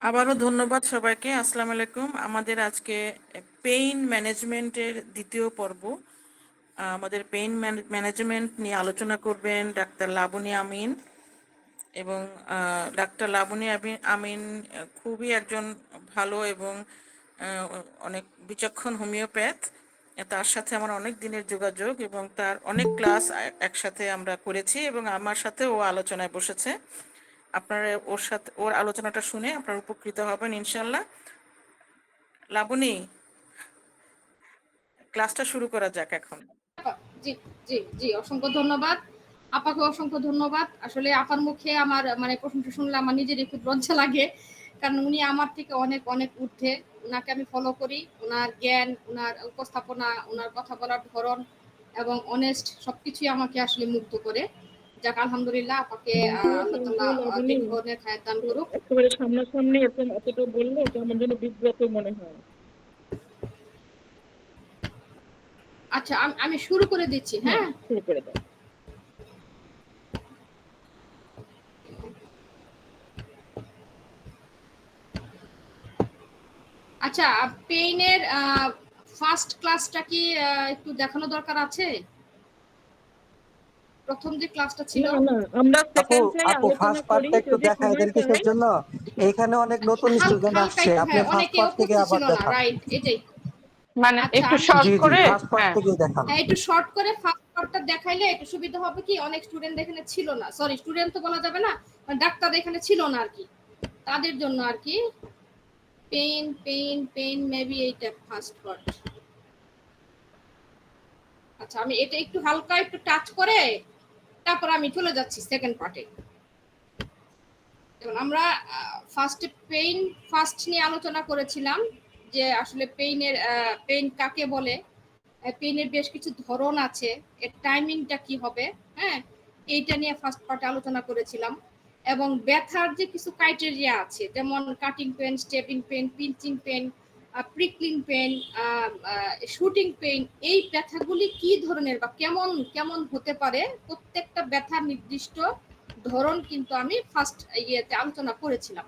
আবারও ধন্যবাদ সবাইকে। আসসালামু আলাইকুম। আমাদের আজকে পেইন ম্যানেজমেন্টের দ্বিতীয় পর্ব। আমাদের পেইন ম্যানেজমেন্ট নিয়ে আলোচনা করবেন ডাক্তার লাবণী আমিন। এবং ডাক্তার লাবণী আমিন খুবই একজন ভালো এবং অনেক বিচক্ষণ হোমিওপ্যাথ। তার সাথে আমার অনেক দিনের যোগাযোগ এবং তার অনেক ক্লাস একসাথে আমরা করেছি এবং আমার সাথে ও আলোচনায় বসেছে। আপনারা ওর আলোচনাটা শুনে আপনারা উপকৃত হবেন ইনশাল্লাহ। লাবণী, ক্লাসটা শুরু করা যাক এখন। জি জি জি, অসংখ্য ধন্যবাদ আপাকে, অসংখ্য ধন্যবাদ। আসলে আপার মুখে আমার প্রশংসা শুনলে আমার নিজেরই খুব লজ্জা লাগে, কারণ উনি আমার থেকে অনেক অনেক ঊর্ধ্বে। ওনাকে আমি ফলো করি, ওনার জ্ঞান, ওনার উপস্থাপনা, ওনার কথা বলার ধরন এবং অনেস্ট সবকিছুই আমাকে আসলে মুগ্ধ করে। যাক, আলহামদুলিল্লাহ, আপাকে আল্লাহ তাআলা দীর্ঘদিনের হায়াত দান করুক। একেবারে সামনাসামনি এতটা বললে কেমন যেন বিব্রত মনে হয়। আচ্ছা, আমি শুরু করে দিচ্ছি। হ্যাঁ, শুরু করে দাও। আচ্ছা, পেইনের ফার্স্ট ক্লাসটা কি একটু দেখানো দরকার আছে? প্রথম যে ক্লাসটা ছিল, না, আমরা আপু সেকেন্ডটাই আপু আলোচনা ফার্স্ট করি পার্টটা একটু যদি দেখায় সময় দেন পাই। কিসের জন্য? এইখানে অনেক নতুন স্টুডেন্ট হালকা আসছে, একটু, আপনি হ্যাঁ, ফার্স্ট অনেকে পার্ট থেকে উপস্থিত আবার ছিল না, দেখান। রাইট, এটাই। মানে আচ্ছা, একটু আমি শর্ট জি জি, করে। ফার্স্ট পার্ট হ্যাঁ, থেকেই দেখান। একটু শর্ট করে ফার্স্ট পার্টটা দেখাইলে একটু সুবিধা হবে কি, অনেক স্টুডেন্ট এখানে ছিল না, সরি স্টুডেন্ট তো বলা যাবে না, ডাক্তার এখানে ছিল না আর কি, তাদের জন্য আর কি। পেইন পেইন পেইন মেবি এইটা ফার্স্ট পার্ট। আচ্ছা, আমি এটা একটু হালকা একটু টাচ করে তারপর আমি চলে যাচ্ছি সেকেন্ড পার্টে। যেমন আমরা ফার্স্টে পেইন ফার্স্ট নিয়ে আলোচনা করেছিলাম যে আসলে পেইন কাকে বলে, পেইনের বেশ কিছু ধরন আছে, এর টাইমিংটা কি হবে, হ্যাঁ, এইটা নিয়ে ফার্স্ট পার্টে আলোচনা করেছিলাম। এবং ব্যথার যে কিছু ক্রাইটেরিয়া আছে, যেমন cutting pain, stabbing pain, pinching pain, pricking pain, shooting pain, এই ব্যথাগুলি কি ধরনের বা কেমন কেমন হতে পারে, প্রত্যেকটা ব্যথার নির্দিষ্ট ধরন কিন্তু আমি ফার্স্ট ইয়েতে আলোচনা করেছিলাম।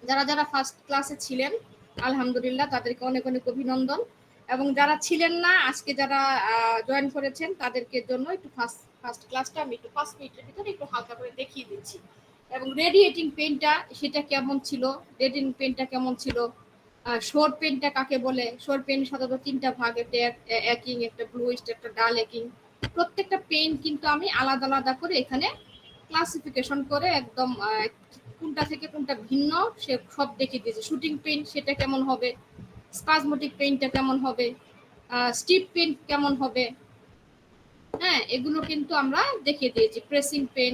যারা যারা ফার্স্ট ক্লাসে ছিলেন আলহামদুলিল্লাহ, তাদেরকে অনেক অনেক অভিনন্দন। এবং যারা ছিলেন না, আজকে যারা জয়েন করেছেন তাদেরকে জন্য একটু ফার্স্ট ক্লাসটা আমি একটু 5 মিনিটের ভিতরে একটু হালকা করে দেখিয়ে দিচ্ছি। এবং রেডিয়েটিং পেনটা সেটা কেমন ছিল, রেডিয়েটিং পেনটা কেমন ছিল, শোর পেনটা কাকে বলে, শোর পেন সাধারণত 3টা ভাগ, একটা একিং, একটা ব্লুইস্ট, একটা ডাল একিং। প্রত্যেকটা পেন কিন্তু আমি আলাদা আলাদা করে এখানে ক্লাসিফিকেশন করে একদম কোনটা থেকে কোনটা ভিন্ন সে সব দেখিয়ে দিয়েছে। শুটিং পেইন্ট সেটা কেমন হবে, স্পাজমোটিক পেইন্টটা কেমন হবে, স্টিপ পেইন্ট কেমন হবে, হ্যাঁ, এগুলো কিন্তু আমরা দেখিয়ে দিয়েছি। প্রেসিং পেন,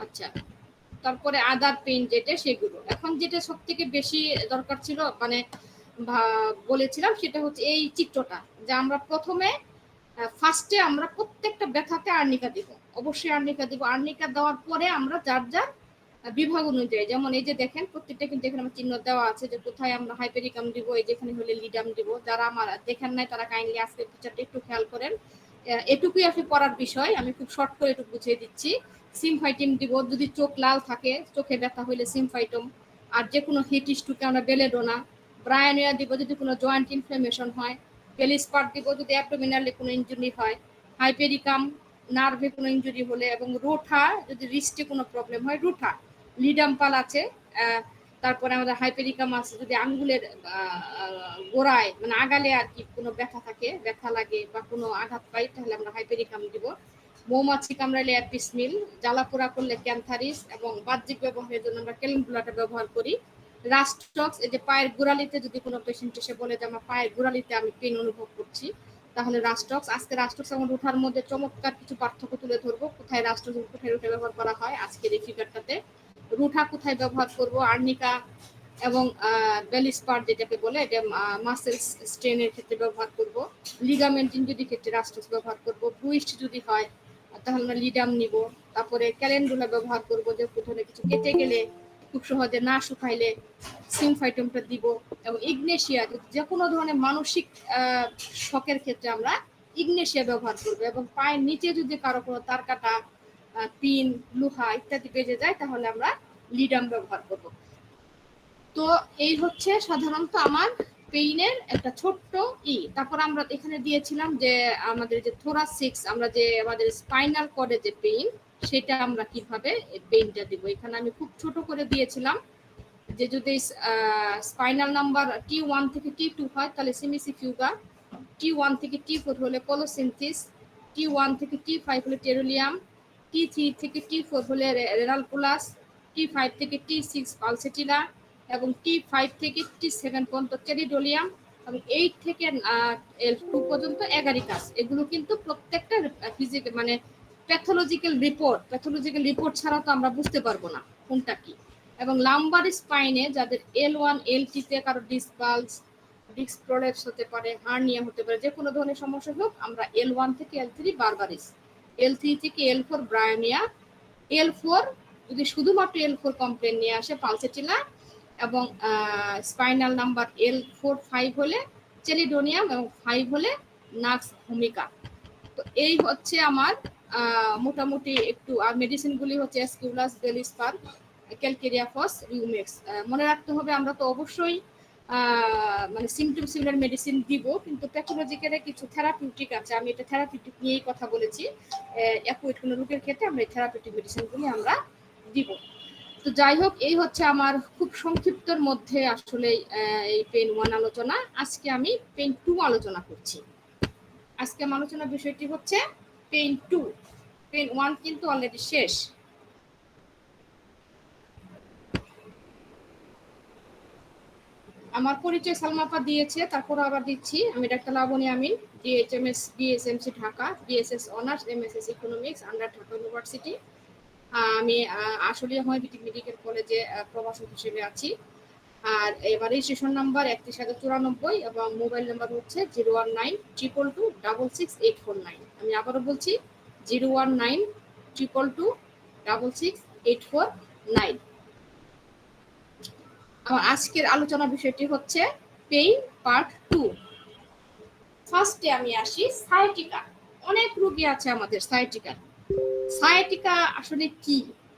আচ্ছা, তারপরে আদার পেইন্ট যেটা, সেগুলো। এখন যেটা সব থেকে বেশি দরকার ছিল বলেছিলাম সেটা হচ্ছে এই চিত্রটা, যে আমরা প্রথমে ফার্স্টে আমরা প্রত্যেকটা ব্যথাতে আর্নিকা দিব, অবশ্যই আর্নিকা দিব। আর্নিকা দেওয়ার পরে আমরা যার যার বিভাগ অনুযায়ী, যেমন এই যে দেখেন প্রত্যেকটা কিন্তু এখানে আমার চিহ্ন দেওয়া আছে যে কোথায় আমরা হাইপেরিকাম দিব, এই যেখানে হলে লিডাম দিব। যারা আমার দেখেন নাই তারা কাইন্ডলি আজকে পিকচারটা একটু খেয়াল করেন। এটুকুই আসলে পড়ার বিষয়, আমি খুব শর্ট করে একটু বুঝিয়ে দিচ্ছি। সিমফাইটিম দিব যদি চোখ লাল থাকে, চোখে ব্যথা হইলে সিমফাইটম। আর যে কোনো হিট ইস্টুকে আমরা বেলেডোনা। ব্রায়ানিয়া দিব যদি কোনো জয়েন্ট ইনফ্লামেশন হয়। পেলিসপার্ট দিব যদি অ্যাবডোমিনালে কোনো ইনজুরি হয়। হাইপেরিকাম নার্ভে কোনো ইনজুরি হলে, এবং রুঠা যদি রিস্টে কোনো প্রবলেম হয়, রুঠা। লিডাম্পাল আছে, তারপরে আমাদের হাইপেরিকাম আছে যদি আঙ্গুলের গোড়ায় মানে আগালে আর কি কোনো ব্যথা থাকে, ব্যথা লাগে বা কোনো আঘাত পাই, তাহলে আমরা হাইপেরিকাম দিব। মৌমাছি কামড়ালে অ্যাপিসমিল, জ্বালাপোড়া করলে ক্যান্থারিস, এবং বাহ্যিক ব্যবহারের জন্য আমরা ক্যালেন্ডুলাটা ব্যবহার করি। রাস্টক্স, এই যে পায়ের গোড়ালিতে যদি কোনো পেশেন্ট এসে বলে যে আমার পায়ের গোড়ালিতে আমি পেন অনুভব করছি, তাহলে রাস্টক্স। আজকে রাস্টক্স এবং রুঠার মধ্যে চমৎকার কিছু পার্থক্য তুলে ধরবো, কোথায় রাস্টক্স কোথায় রুঠা ব্যবহার করা হয় আজকের এই ফিগারটাতে। রুঠা কোথায় ব্যবহার করব, আর্নিকা এবং বেলিস্পার যেটাকে বলে, এটা মাসেল স্ট্রেনের ক্ষেত্রে ব্যবহার করব। লিগামেন্ট ইনজুরি ক্ষেত্রে রাস্টক্স ব্যবহার করব। ব্রুইস্ট যদি হয় তাহলে আমরা লিডাম নিব। তারপরে ক্যালেন্ডুলা ব্যবহার করব, যে কোথাও কিছু কেটে গেলে খুব সহজে না শুকাইলে সিমফাইটমটা দিব। এবং ইগনেশিয়া, যে কোনো ধরনের মানসিক শকের ক্ষেত্রে আমরা ইগনেশিয়া ব্যবহার করব। এবং পায়ের নিচে যদি কারো কোনো তার কাটা, পিন, লোহা ইত্যাদি বেজে যায়, তাহলে আমরা লিডাম ব্যবহার করব। তো এই হচ্ছে সাধারণত আমার পেইনের একটা ছোট্ট তারপর আমরা এখানে দিয়েছিলাম যে আমাদের যে থোরাসিক্স, আমরা যে আমাদের স্পাইনাল কর্ডে যে পেইন, সেটা আমরা কিভাবে পেইনটা দিব। এখানে আমি খুব ছোট করে দিয়েছিলাম যে যদি স্পাইনাল নাম্বার T1 থেকে T2 হয় তাহলে সিমিসিফিউগা, T1 থেকে T4 হলে কোলোসিনথিস, T1 থেকে T5 হলে টেরোলিয়াম, T3 থেকে T4 হলে রেনালকুলাস, T5 থেকে T6 পালসেটিলা এবং T5 থেকে T7 পর্যন্ত টেরিডোলিয়াম এবং 8 থেকে L2 পর্যন্ত এগারিকাস। এগুলো কিন্তু প্রত্যেকটা ফিজিক্যাল মানে প্যাথোলজিক্যাল রিপোর্ট ছাড়া তো আমরা বুঝতে পারবো না কোনটা কি। এবং লাম্বার স্পাইনে যাদের L1 L2 তে কারো ডিস্ক প্রলেপস হতে পারে, হার্নিয়া হতে পারে, যে কোনো ধরনের সমস্যা হোক, আমরা L1 থেকে L3 বারবারিস, L3 থেকে L4 ব্রায়োনিয়া, L4 যদি শুধুমাত্র L4 কমপ্লেন নিয়ে আসে পালসেটিলা এবং স্পাইনাল নাম্বার L4 5 হলে চেলিডোনিয়াম এবং 5 হলে নাক্স ভূমিকা। তো এই হচ্ছে আমার মোটামুটি একটু। আর মেডিসিনগুলি হচ্ছে এসকিউলাস, বেলিস্পার, ক্যালকেরিয়াফস, রিউমেক্স। মনে রাখতে হবে আমরা তো অবশ্যই মানে সিমটম সিমিলার মেডিসিন দিব, কিন্তু প্যাথোলজিক্যালে কিছু থেরাপিউটিক আছে। আমি এটা থেরাপিউটিক নিয়েই কথা বলেছি। অ্যাকুইট কোনো রোগের ক্ষেত্রে আমরা এই থেরাপিউটিক মেডিসিনগুলি আমরা দিব। তো যাই হোক, এই হচ্ছে আমার খুব সংক্ষিপ্তর মধ্যে আসলে এই পেইন 1 আলোচনা। আজকে আমি পেইন 2 আলোচনা করছি। আজকে আমার আলোচনার বিষয়টি হচ্ছে পেইন 2। পেইন 1 কিন্তু অলরেডি শেষ। আমার পরিচয় সালমাপা দিয়েছে, তারপর আবার দিচ্ছি। আমি doctor Labony Amin, DHMS BSMC Dhaka, BSS honours, MSS economics, under Dhaka university. আমি আসলে হোমিওপ্যাথিক মেডিকেল কলেজে প্রভাষক হিসেবে আছি। আর এবার রেজিস্ট্রেশন নাম্বার 3194 এবং মোবাইল নাম্বার হচ্ছে 01922262849। আমি আবারও বলছি 01922262849। আমার আজকের আলোচনা বিষয়টি হচ্ছে পেইন পার্ট 2। ফার্স্টে আমি আসি সায়াটিকা। অনেক রোগী আছে আমাদের সায়াটিকা। সায়াটিকা আসলে কি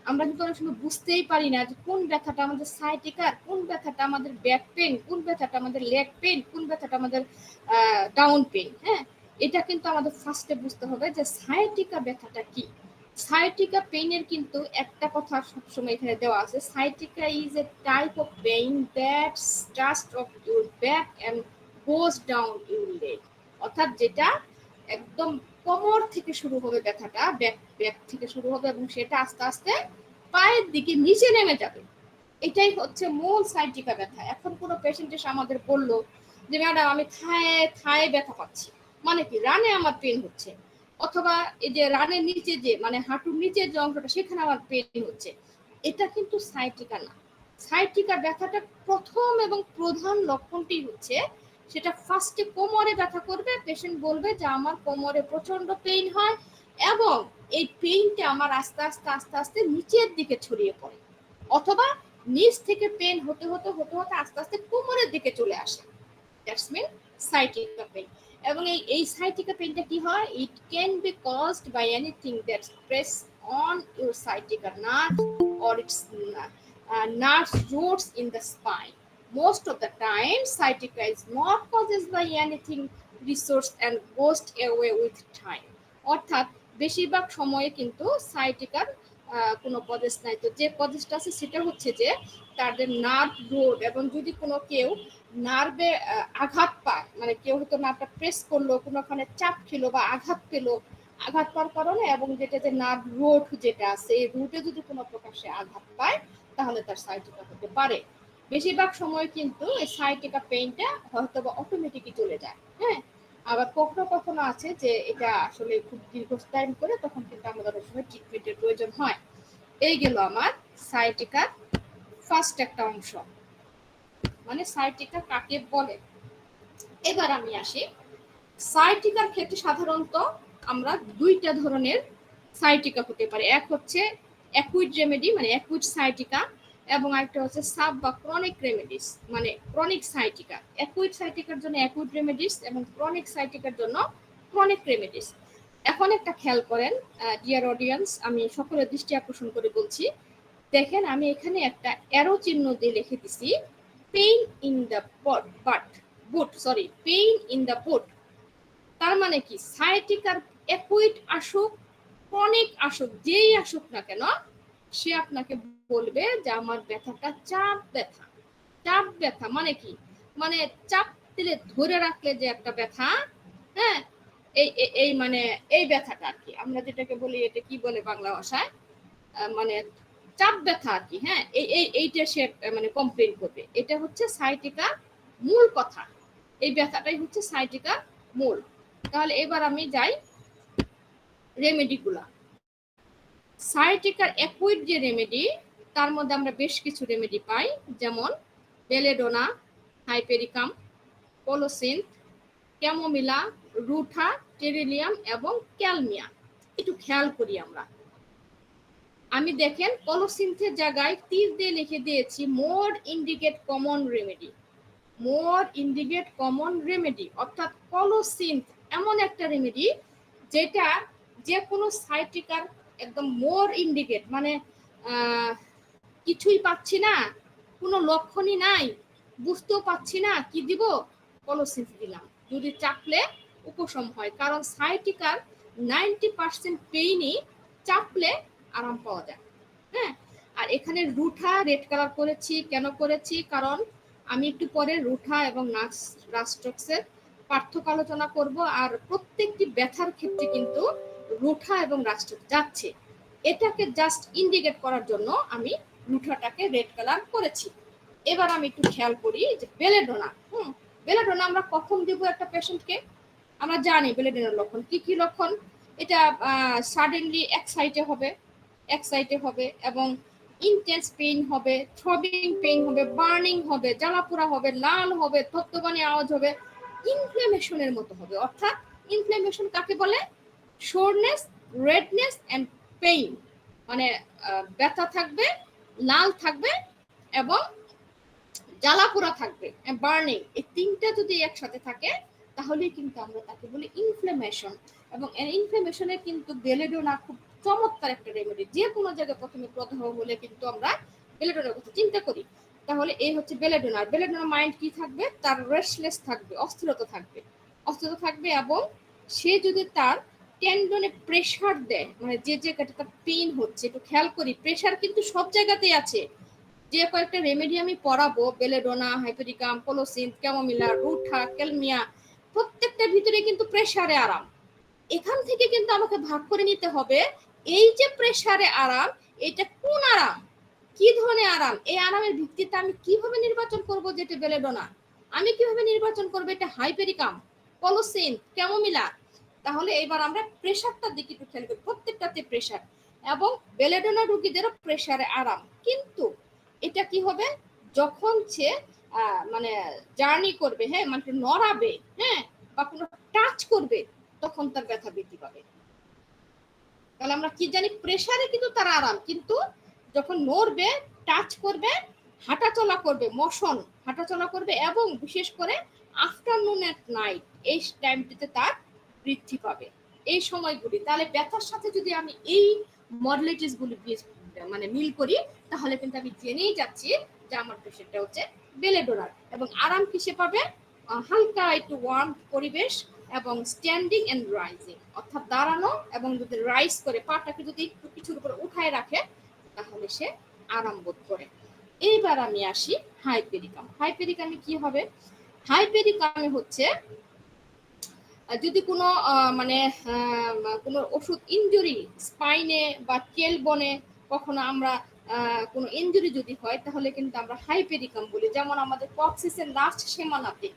আমরা কিন্তু অনেক সময় বুঝতেই পারি না যে কোন ব্যথাটা আমাদের সায়াটিকার, কোন ব্যথাটা আমাদের ব্যাক পেইন, কোন ব্যথাটা আমাদের লেগ পেইন, কোন ব্যথাটা আমাদের ডাউন পেইন। হ্যাঁ, এটা কিন্তু আমাদের ফার্স্টে বুঝতে হবে যে সায়াটিকা ব্যথাটা কি। সায়াটিকা পেইনের কিন্তু একটা কথা সবসময় এখানে দেওয়া আছে, sciatica is a type of pain that starts of your back end goes down your leg. অর্থাৎ যেটা একদম কোমর থেকে শুরু হবে, ব্যথাটা ব্যাক থেকে শুরু হবে এবং সেটা আস্তে আস্তে পায়ের দিকে নিচে নেমে যাবে। এটাই হচ্ছে মূল সায়াটিকা ব্যথা। এখন কোনো পেশেন্ট এসে আমাদের বললো যে ম্যাডাম আমি থায়ে ব্যথা পাচ্ছি, মানে কি রানে আমার পেন হচ্ছে, অথবা এই যে রানের নিচে যে মানে হাঁটুর নিচের যে অংশটা সেখানে আমার পেন হচ্ছে, এটা কিন্তু সায়াটিকা না। সায়াটিকা ব্যথাটা প্রথম এবং প্রধান লক্ষণটি হচ্ছে সেটা ফার্স্টে কোমরে ব্যথা করবে, পেশেন্ট বলবে যে আমার কোমরে প্রচন্ড পেইন হয় এবং এই পেইনটা আমার আস্তে আস্তে আস্তে আস্তে নিচের দিকে ছড়িয়ে পড়ে, অথবা নিচ থেকে পেইন হতে হতে হতে হতে আস্তে আস্তে কোমরের দিকে চলে আসে। That's mean sciatica pain. এবং এই সায়াটিকা পেইনটা কি হয়, it can be caused by anything that press on your sciatica nerve or its nerve roots in the spine. Most of the time, sciatica is not caused by anything resource and goes away with time. অর্থাৎ বেশিরভাগ সময়ে কিন্তু সায়াটিকার কোনো causes নাই। তো যে কজেসটা আছে সেটা হচ্ছে যে তাদের নার্ভ রোড, এবং যদি কোনো কেউ নার্ভে আঘাত পায়, মানে কেউ হয়তো নার্ভটা প্রেস করলো, কোনোখানে চাপ খেলো বা আঘাত পেলো, আঘাত পাওয়ার কারণে এবং যেটা যে নার্ভ রোড যেটা আছে এই রুটে যদি কোনো প্রকাশে আঘাত পায় তাহলে তার সায়াটিকা হতে পারে। বেশিরভাগ সময় কিন্তু এই সায়াটিকা পেইনটা হয়তো বা অটোমেটিকই চলে যায়। হ্যাঁ, আবার কখনো কখনো আছে যে এটা আসলে খুব দীর্ঘ টাইম করে, তখন কিন্তু আমাদের অনেক সময় ট্রিটমেন্টের প্রয়োজন হয়। এই গেল আমার সায়াটিকার ফার্স্ট একটা অংশ, মানে সায়াটিকা কাকে বলে। এবার আমি আসি সায়াটিকার ক্ষেত্রে সাধারণত আমরা দুইটা ধরনের সায়াটিকা হতে পারে। এক হচ্ছে অ্যাকুইট রেমেডি মানে অ্যাকুইট সায়াটিকা, এবং আরেকটা হচ্ছে সাব বা ক্রনিক রেমেডিস মানে ক্রনিক সায়াটিকা। অ্যাকুইট সায়াটিকার জন্য অ্যাকুইট রেমেডিস এবং ক্রনিক সায়াটিকার জন্য ক্রনিক রেমেডিস। এখন একটা খেয়াল করেন ডিয়ার অডিয়েন্স, আমি সকলের দৃষ্টি আকর্ষণ করে বলছি, দেখেন আমি এখানে একটা অ্যারো চিহ্ন দিয়ে লিখে দিছি pain in the pain in the boot. তার মানে কি সায়াটিকার অ্যাকুইট আসুক ক্রনিক আসুক যেই আসুক না কেন, সে আপনাকে বলবে যে আমার ব্যথাটা চাপ ব্যথা। চাপ ব্যথা মানে কি, মানে চাপ দিলে ধরে রাখলে যে একটা ব্যথা, হ্যাঁ, এই মানে এই ব্যথাটা আর কি আমরা যেটাকে বলি, এটা কি বলে বাংলা ভাষায়, মানে চাপ ব্যথা আর কি। হ্যাঁ, এইটা সে মানে কমপ্লেন করবে। এটা হচ্ছে সায়াটিকার মূল কথা, এই ব্যথাটাই হচ্ছে সায়াটিকার মূল। তাহলে এবার আমি যাই রেমেডিগুলা। সায়াটিকার অ্যাকুইট যে রেমেডি, তার মধ্যে আমরা বেশ কিছু রেমেডি পাই, যেমন বেলেডোনা, হাইপেরিকাম, কোলোসিন্থ, ক্যামোমিলা, রুঠা, টেরিলিয়াম এবং ক্যালমিয়া। একটু খেয়াল করি আমরা। আমি দেখেন কোলোসিন্থের জায়গায় তীর দিয়ে লিখে দিয়েছি মোর ইন্ডিকেট কমন রেমেডি। মোর ইন্ডিকেট কমন রেমেডি অর্থাৎ কোলোসিন্থ এমন একটা রেমেডি যেটা যে কোনো সাইটিকার একদম মোর ইন্ডিকেট, মানে কিছুই পাচ্ছি না, কোনো লক্ষণই নাই, বুঝতেও পাচ্ছি না কি দিব, কোলোসিন্থ দিলাম। যদি চাপলে উপশম হয়, কারণ সাইটিকার 90% পেইনই চাপলে আরাম পাওয়া যায়। হ্যাঁ, আর এখানে রুঠা রেড কালার করেছি, কেন করেছি, কারণ আমি একটু পরে রুঠা এবং রাস্টক্সের পার্থক্য আলোচনা করব। আর প্রত্যেকটি ব্যথার ক্ষেত্রে কিন্তু রুঠা এবং রাস্টক্স যাচ্ছে, এটাকে জাস্ট ইন্ডিকেট করার জন্য আমি রুঠাটাকে রেড কালার করেছি। এবার আমি একটু খেয়াল করি যে বেলেডোনা। বেলেডোনা আমরা কখন দিব একটা পেশেন্টকে, আমরা জানি বেলেডোনার লক্ষণ কি কি লক্ষণ। এটা সাডেনলি এক সাইটে হবে এবং ইন্টেন্স পেইন হবে, থ্রবিং পেইন হবে, বার্নিং হবে, জ্বালাপোড়া হবে, লাল হবে, থপথপানি আওয়াজ হবে, ইনফ্লামেশনের মতো হবে। অর্থাৎ ইনফ্লামেশন কাকে বলে, সোরনেস, রেডনেস এন্ড পেইন, মানে ব্যথা থাকবে, লাল থাকবে এবং জ্বালাপোড়া থাকবে, বার্নিং, এই তিনটা যদি একসাথে থাকে তাহলেই কিন্তু আমরা তাকে বলি ইনফ্লামেশন। এবং ইনফ্লামেশনে কিন্তু বেলেডোনা খুব চমৎকার একটা রেমেডি। যে কোনো জায়গায় প্রথমে প্রদাহ হলে কিন্তু আমরা বেলেডোনার কথা চিন্তা করি। তাহলে এই হচ্ছে বেলেডোনা। বেলেডোনা মাইন্ড কি থাকবে, তার রেস্টলেস থাকবে, অস্থিরতা থাকবে এবং সে যদি তার টেন্ডনে প্রেসার দেয়, মানে যে জায়গাটা তার পেইন হচ্ছে, একটু খেয়াল করি প্রেসার কিন্তু সব জায়গাতেই আছে। যে কয়েকটা রেমেডি আমি পড়াবো, বেলেডোনা, হাইপেরিকাম, কোলোসিন্থ, ক্যামোমিলা, রুঠা, ক্যালমিয়া, প্রত্যেকটার ভিতরে কিন্তু প্রেসারে আরাম। এখান থেকে কিন্তু আমাকে ভাগ করে নিতে হবে এই যে প্রেসারে আরাম, এটা কোন আরাম, কি ধরনের আরাম। এই আরামের ভিত্তিতে আমি কিভাবে নির্বাচন করব যেটা বেলেডোনা, আমি কিভাবে নির্বাচন করবো এটা হাইপেরিকাম, কোলোসিন্থ, ক্যামোমিলা। তাহলে এবার আমরা প্রেসারটার দিকে একটু খেয়াল করি, প্রত্যেকটাতে প্রেসার, এবং বেলেডোনা রোগীদেরও প্রেসারে আরাম। কিন্তু এটা কি হবে, যখন সে মানে জার্নি করবে, হ্যাঁ, মানে নড়াবে, হ্যাঁ, বা কোনো টাচ করবে, তখন তার ব্যথা বৃদ্ধি পাবে। তাহলে আমরা কি জানি, প্রেসারে কিন্তু তার আরাম, কিন্তু যখন নড়বে, টাচ করবে, হাঁটাচলা করবে, মোশন, হাঁটাচলা করবে, এবং বিশেষ করে আফটারনুন এট নাইট, এই টাইমটিতে তার বৃদ্ধি পাবে, এই সময়গুলি। তাহলে ব্যথার সাথে যদি আমি এই মডেলিটিস গুলি মানে মিল করি, তাহলে কিন্তু আমি জেনেই যাচ্ছি যে আমার পেশেন্টটা হচ্ছে বেলেডোনার। এবং আরাম কিসে পাবে, হালকা একটু ওয়ার্ম পরিবেশ এবং স্ট্যান্ডিং এন্ড রাইজিং, অর্থাৎ দাঁড়ানো এবং যদি রাইজ করে পাটাকে যদি একটু কিছুর উপরে উঠায় রাখে, তাহলে সে আরাম বোধ করে। এইবার আমি আসি হাইপেরিকাম। হাইপেরিকামে কি হবে, হাইপেরিকামে হচ্ছে যদি কোনো মানে কোনো ওষুধ ইনজুরি, স্পাইনে বা টেলবনে কখনো আমরা কোনো ইনজুরি যদি হয়, তাহলে কিন্তু আমরা হাইপেরিকাম বলি। যেমন আমাদের কক্সিসের লাস্ট সীমানাতে,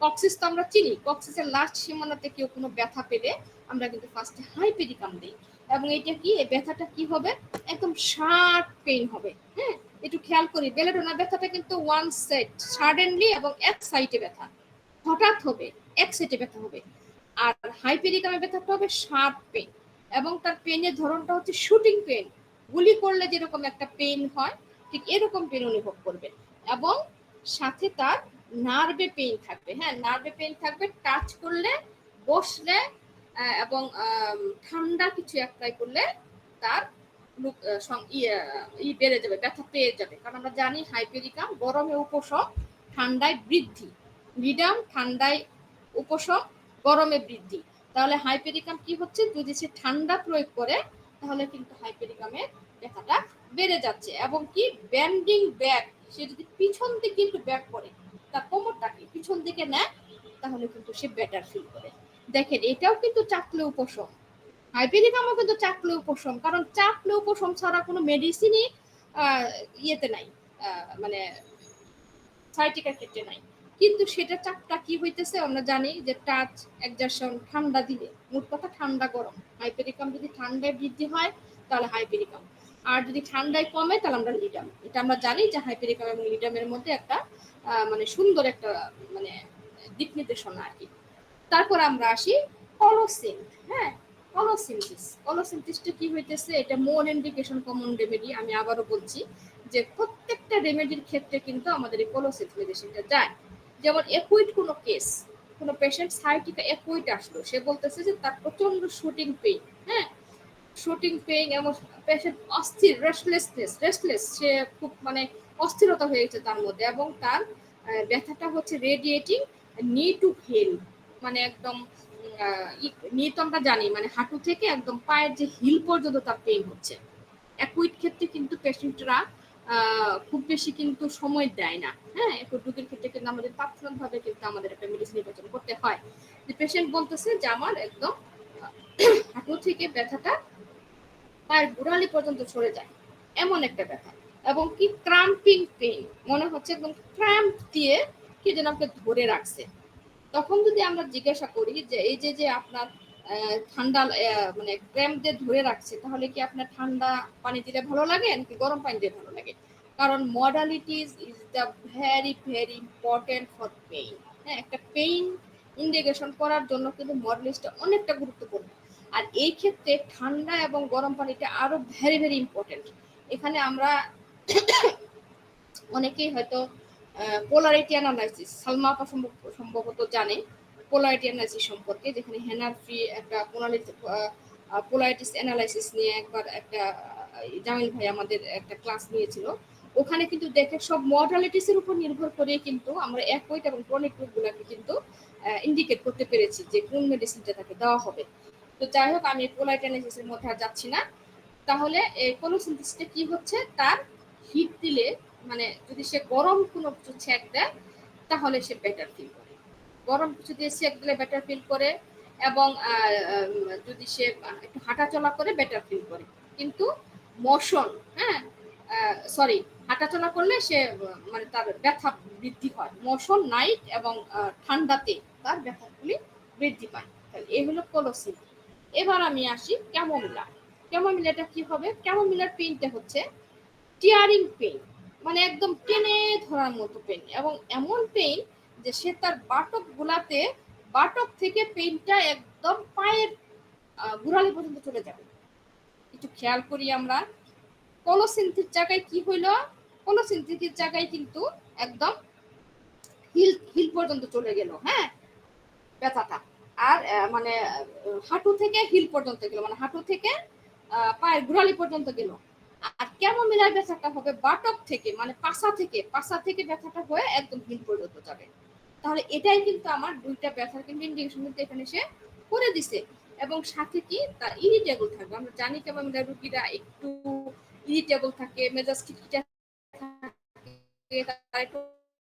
কক্সিস তো আমরা চিনি, কক্সিসের লাস্ট সীমানাতে কেউ কোনো ব্যথা পেলে আমরা কিন্তু ফার্স্টে হাইপেরিকাম দিই। এবং এটা কি, এই ব্যথাটা কি হবে, একদম শার্প পেইন হবে। হ্যাঁ, একটু খেয়াল করি, বেলেডোনা ব্যথাটা কিন্তু ওয়ান সাইড, সাডেনলি এবং এক সাইডে ব্যথা, হঠাৎ হবে, এক সাইডে ব্যথা হবে। আর হাইপেরিকামে ব্যথাটা হবে শার্প পেইন, এবং তার পেইনের ধরনটা হচ্ছে শুটিং পেইন, গুলি করলে যেরকম একটা পেইন হয়, ঠিক এরকম পেইন অনুভব করবে। এবং সাথে তার নার্ভে পেইন থাকবে। হ্যাঁ, নার্ভে পেইন থাকবে, টাচ করলে, বসলে এবং ঠান্ডা কিছু অ্যাপ্লাই করলে তার বেড়ে যাবে, ব্যথা পেয়ে যাবে। কারণ আমরা জানি হাইপেরিকাম গরমে উপশম, ঠান্ডায় বৃদ্ধি, লিডাম ঠান্ডায় উপশম, গরমে বৃদ্ধি। তাহলে হাইপেরিকাম কি হচ্ছে, যদি সে ঠান্ডা প্রয়োগ করে তাহলে কিন্তু হাইপেরিকামের ব্যথাটা বেড়ে যাচ্ছে। এবং কি ব্যান্ডিং ব্যাক, সে যদি পিছন দিকে একটু ব্যাক করে, তার কোমরটাকে পিছন দিকে নেয়, তাহলে কিন্তু সে বেটার ফিল করে। দেখেন এটাও কিন্তু চাপলে উপশম, হাইপেরিকামও কিন্তু চাপলে উপশম, কারণ চাপলে উপশম ছাড়া কোনো মেডিসিনই ইয়েতে নাই, মানে সাইটিকার ক্ষেত্রে নাই। কিন্তু সেটা চাপটা কি হইতেছে আমরা জানি যে টাচ এক্সারশন, ঠান্ডা দিলে, মোট কথা ঠান্ডা গরম। হাইপেরিকাম যদি ঠান্ডায় বৃদ্ধি হয় তাহলে হাইপেরিকাম, আর যদি ঠান্ডায় কমে তাহলে আমরা লিডাম। এটা আমরা জানি যে হাইপেরিকাম এবং লিডামের মধ্যে একটা মানে সুন্দর একটা মানে দিক নির্দেশনা আর কি। তারপর আমরা আসি কলোসিন। হ্যাঁ, কলোসিনটিসটা কি হইতেছে, এটা মোর ইন্ডিকেশন কমন রেমেডি। আমি আবারও বলছি যে প্রত্যেকটা রেমেডির ক্ষেত্রে কিন্তু আমাদের এই কলোসিন মেডিসিনটা যায়। যেমন একুইট কোনো কেস, কোনো পেশেন্ট সাইটিকা একুইট আসলো, সে বলতেছে যে তার প্রচন্ড শুটিং পেইন, হ্যাঁ শুটিং পেইন, এবং পেশেন্ট অস্থির, রেস্টলেস, সে খুব মানে অস্থিরতা হয়ে গেছে তার মধ্যে, এবং তার ব্যথাটা হচ্ছে রেডিয়েটিং নি টু হিল, মানে একদম নি তো আমরা জানি মানে হাঁটু থেকে একদম পায়ের যে হিল পর্যন্ত তার পেইন হচ্ছে। একুইট ক্ষেত্রে কিন্তু পেশেন্টরা খুব বেশি কিন্তু সময় দেয় না। হ্যাঁ, একুইট রোগীর ক্ষেত্রে কিন্তু আমাদের তাৎক্ষণিকভাবে কিন্তু আমাদের একটা মেডিসিন নির্বাচন করতে হয়। যে পেশেন্ট বলতেছে যে আমার একদম হাঁটু থেকে ব্যথাটা পায়ের গোড়ালি পর্যন্ত সরে যায়, এমন একটা ব্যথা, এবং কি ক্রাম্পিং পেইন, মনে হচ্ছে একদম ক্র্যাম্প দিয়ে কি যেন আমাকে ধরে রাখছে। তখন যদি আমরা জিজ্ঞাসা করি যে এই যে যে আপনার ঠান্ডা মানে ক্র্যাম্প দিয়ে ধরে রাখছে, তাহলে কি আপনার ঠান্ডা পানি দিলে ভালো লাগে নাকি গরম পানি দিয়ে ভালো লাগে? কারণ modalities is the very important for pain. হ্যাঁ, একটা পেইন ইন্ডিকেশন করার জন্য কিন্তু মডালিটিসটা অনেকটা গুরুত্বপূর্ণ। আর এই ক্ষেত্রে ঠান্ডা এবং গরম পানিটা আরো ভেরি ইম্পর্টেন্ট। এখানে আমরা অনেকেই হয়তো পোলারিটি অ্যানালাইসিস, সালমা আপা সম্ভবত জানে পোলারিটি অ্যানালাইসিস সম্পর্কে, যেখানে হেনার ফ্রি একটা পোলারিটিস অ্যানালাইসিস নিয়ে একবার একটা জামিল ভাই আমাদের একটা ক্লাস নিয়েছিল। ওখানে কিন্তু দেখে সব মডালিটিস এর উপর নির্ভর করে কিন্তু আমরা অ্যাকুইট এবং ক্রনিক রোগগুলোকে কিন্তু ইন্ডিকেট করতে পেরেছি যে কোন মেডিসিনটা তাকে দেওয়া হবে। তো যাই হোক, আমি পোলারিটি অ্যানালাইসিসের মধ্যে আর যাচ্ছি না। তাহলে কোলোসিনথেসিসটা কি হচ্ছে, তার হিট দিলে, মানে যদি সে গরম কোনো কিছু ছেঁক দেয় তাহলে সে বেটার ফিল করে, গরম কিছু দিয়ে ছেঁক দিলে বেটার ফিল করে, এবং যদি সে একটু হাঁটাচলা করে বেটার ফিল করে। কিন্তু মোশন, হ্যাঁ সরি, হাঁটাচলা করলে সে মানে তার ব্যথা বৃদ্ধি হয়, মোশন নাইট এবং ঠান্ডাতে তার ব্যথাগুলি বৃদ্ধি পায়। তাহলে এই হলো কোলোসিন। এবার আমি আসি ক্যামোমিলা। ক্যামোমিলাটা কি হবে, ক্যামোমিলার পেইনটা হচ্ছে টিয়ারিং পেইন, মানে একদম টেনে ধরার মতো পেইন, এবং এমন পেইন যে সে তার বাটক থেকে পেইনটা একদম পায়ের গোড়ালি পর্যন্ত চলে যাবে। একটু খেয়াল করি আমরা, কোলোসিনথির জায়গায় কি হইলো, কোলোসিনথির জায়গায় কিন্তু একদম হিল পর্যন্ত চলে গেল, হ্যাঁ ব্যথাটা। আর মানে হাঁটু থেকে হিল পর্যন্ত গেল, মানে হাঁটু থেকে পায়ের গোড়ালি পর্যন্ত গেল। আর ক্যামোমিলার ব্যথাটা হবে বাটক থেকে, মানে পাছা থেকে ব্যথাটা হয়ে একদম হিল পর্যন্ত যাবে। তাহলে এটাই কিন্তু আমার দুইটা ব্যথার কিন্তু ইন্ডিকেশন কিন্তু এখানে সে করে দিছে। এবং সাথে কি তার ইরিটেবল থাকবে। আমরা জানি ক্যামোমিলার রোগীরা একটু ইরিটেবল থাকে, মেজাজ খিটখিটে থাকে, তারা একটু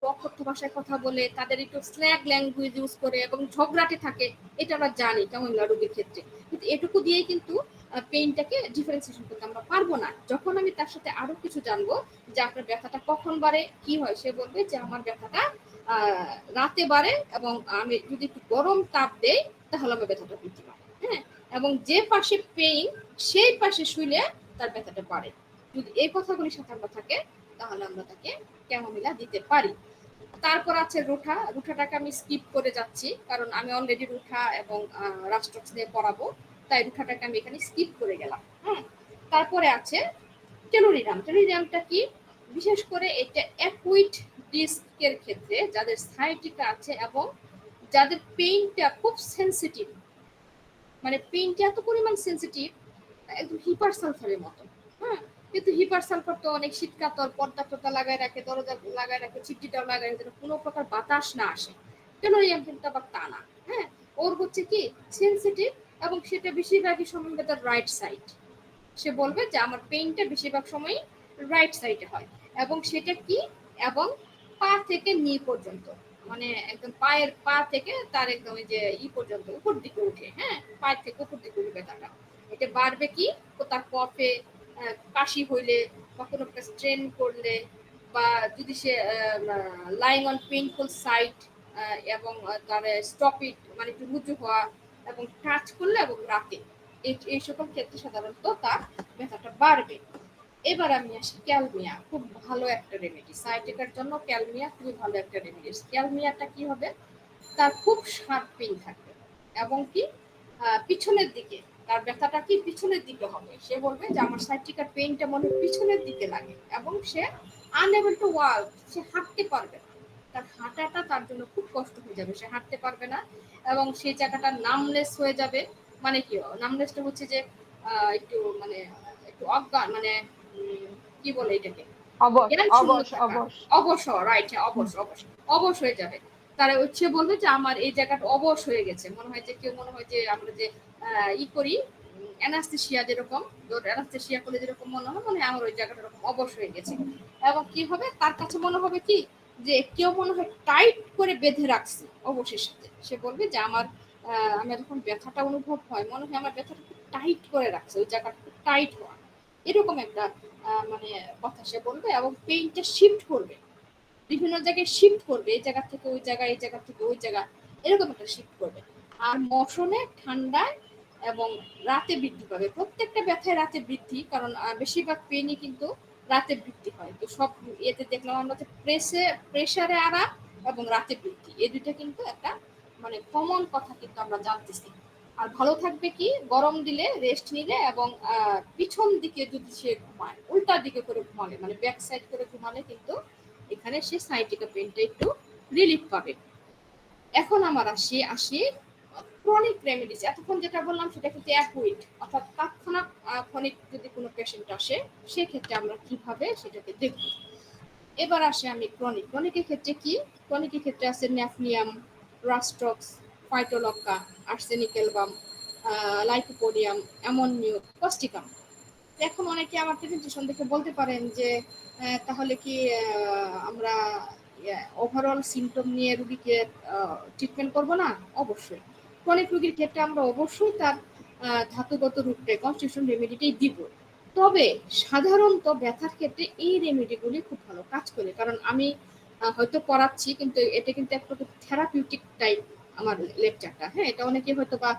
অকথ্য ভাষায় কথা বলে, তাদের একটু স্ল্যাগ ল্যাঙ্গুয়েজ ইউজ করে এবং ঝগড়াটে থাকে। এটা আমরা জানি ক্যামোমিলা রোগীর ক্ষেত্রে। কিন্তু এটুকু দিয়েই কিন্তু পেইনটাকে ডিফারেন্সিয়েশন করতে আমরা পারবো না। যখন আমি তার সাথে আরো কিছু জানবো যে আপনার ব্যথাটা কখন বাড়ে, কি হয়, সে বলবে যে আমার ব্যথাটা রাতে বাড়ে, এবং আমি যদি একটু গরম তাপ দেই তাহলে আমার ব্যথাটা বৃদ্ধি পায়। হ্যাঁ, এবং যে পাশে পেইন সেই পাশে শুইলে তার ব্যথাটা বাড়ে। যদি এই কথাগুলির সাথে আমরা থাকে তাহলে আমরা তাকে ক্যামোমিলা দিতে পারি। তারপর আছে রুঠাটাকে আমি স্কিপ করে যাচ্ছি, কারণ আমি অলরেডি রুঠা এবং রাস্টক্স নিয়ে পড়াবো, তাই রুঠাটাকে আমি এখানে স্কিপ করে গেলাম। হ্যাঁ, তারপরে আছে টেলোরিরামটা কি, বিশেষ করে এটা অ্যাকুইট ডিস্কের ক্ষেত্রে যাদের সাইটিকা আছে এবং যাদের পেইনটা খুব সেন্সিটিভ, মানে পেইনটা এত পরিমাণ সেন্সিটিভ একদম হিপার সালফারের মতো। হ্যাঁ, কিন্তু হিপার সালফার তো অনেক শীতকাতর, পর্দা টর্দা লাগায় রাখে, দরজা লাগায় রাখে, ছিটকিটাও লাগায় রাখে, কোনো প্রকার বাতাস না আসে। টেলোরিয়াম কিন্তু আবার তা না। হ্যাঁ, ওর হচ্ছে কি সেনসিটিভ, এবং সেটা বেশিরভাগই সময় হবে তার রাইট সাইড। সে বলবে যে আমার পেইনটা বেশিরভাগ সময় রাইট সাইডে হয়, এবং সেটা কি, এবং পা থেকে নি পর্যন্ত, মানে একদম পায়ের পা থেকে তার একদম এই যে পর্যন্ত উপর দিকে উঠে। হ্যাঁ, পায়ের থেকে উপর দিকে উঠবে টাকা। এটা বাড়বে কি, তো তার কফে কাশি হইলে, বা কোনো একটা স্ট্রেন করলে, বা যদি সে লাইং অন পেইনফুল সাইট, এবং তার স্টপ ইট মানে একটু রুজু হওয়া, এবং টাচ করলে, এবং রাতে এই সকল ক্ষেত্রে সাধারণত তার ব্যথাটা বাড়বে। এবার আমি আসি ক্যালমিয়া, খুব ভালো একটা রেমেডি সাইটিকার জন্য। ক্যালমিয়া খুবই ভালো একটা রেমেডি। ক্যালমিয়াটা কি হবে, তার খুব শার্প পেইন থাকবে, এবং কি পিছনের দিকে তার ব্যথাটা কি পিছনের দিকে হবে। সে বলবে যে আমার সাইটিকার পেইনটা মনে হয় পিছনের দিকে লাগে, এবং সে আনএবল টু ওয়াক, সে হাঁটতে পারবে না। তার হাঁটাটা তার জন্য খুব কষ্ট হয়ে যাবে, সে হাঁটতে পারবে না, এবং সেই জায়গাটা নামলেস হয়ে যাবে। মানে কি নামলেসটা হচ্ছে যে একটু মানে একটু অজ্ঞান, মানে কি বলে এটাকে, অবশ জ্ঞান শূন্য অবশ থাকা, অবশ অবসর, রাইট, অবশ অবশ অবশ হয়ে যাবে। তারা হচ্ছে বলবে যে আমার এই জায়গাটা অবশ হয়ে গেছে, মনে হয় যে কেউ, মনে হয় যে আমরা যে করি অ্যানাস্থেসিয়া, যেরকম অ্যানাস্থেসিয়া করলে যেরকম মনে হয়, মনে হয় আমার ওই জায়গাটা এরকম অবশ হয়ে গেছে। এবং কি হবে, তার কাছে মনে হবে কি, যে কেউ মনে হয় টাইট করে বেঁধে রাখছে অবশের সাথে। সে বলবে যে আমার আমার যখন ব্যথাটা অনুভব হয়, মনে হয় আমার ব্যথাটা খুব টাইট করে রাখছে, ওই জায়গাটা খুব টাইট হওয়া, এরকম একটা মানে কথা সে বলবে। এবং পেইনটা শিফট করবে, বিভিন্ন জায়গায় শিফট করবে, এই জায়গা থেকে ওই জায়গায়, এই জায়গা থেকে ওই জায়গা, এরকম একটা শিফট করবে। আর মশনে, ঠান্ডায়, এবং রাতে বৃদ্ধি পাবে। প্রত্যেকটা ব্যথায় রাতে বৃদ্ধি, কারণ বেশিরভাগ পেইনই কিন্তু রাতে বৃদ্ধি হয়। তো সব এতে দেখলাম আমরা যে প্রেসারে আরাম এবং রাতে বৃদ্ধি, এই দুইটা কিন্তু একটা মানে কমন কথা কিন্তু আমরা জানতেছি। আর ভালো থাকবে কি, গরম দিলে, রেস্ট নিলে, এবং পিছন দিকে যদি সে ঘুমায়, উল্টা দিকে করে ঘুমালে, মানে ব্যাক সাইড করে ঘুমালে, কিন্তু এখানে সে সাইটিকা পেইনটা একটু রিলিফ পাবে। এখন আমার আসি ক্রনিক রেমেডিস। এতক্ষণ যেটা বললাম সেটা কিন্তু অ্যাকুইট, অর্থাৎ তৎক্ষণাৎ ক্রনিক যদি কোনো পেশেন্ট আসে, সেক্ষেত্রে আমরা কিভাবে সেটাকে দেখব। এবার আসে আমি ক্রনিকের ক্ষেত্রে কি, ক্রনিকের ক্ষেত্রে আছে ন্যাফনিয়াম, রাস্টক্স, ফাইটোলক্কা, আর্সেনিক অ্যালবাম, লাইকোপোডিয়াম, অ্যামোনিও, কস্টিকাম। এখন অনেকে আমার প্রেজেন্টেশন দেখে বলতে পারেন যে তাহলে কি আমরা ওভারঅল সিমটম নিয়ে রুগীকে ট্রিটমেন্ট করব না? অবশ্যই ক্রনিক রোগীর ক্ষেত্রে আমরা অবশ্যই তার ধাতুগত রূপে কনস্টিটিউশন রেমেডিটাই দিব। তবে সাধারণত ব্যথার ক্ষেত্রে এই রেমেডিগুলি খুব ভালো কাজ করে, কারণ আমি হয়তো পড়াচ্ছি, কিন্তু এটা কিন্তু একটা থেরাপিউটিক টাইপ আমার লেকচারটা। হ্যাঁ, এটা অনেকে হয়তো বা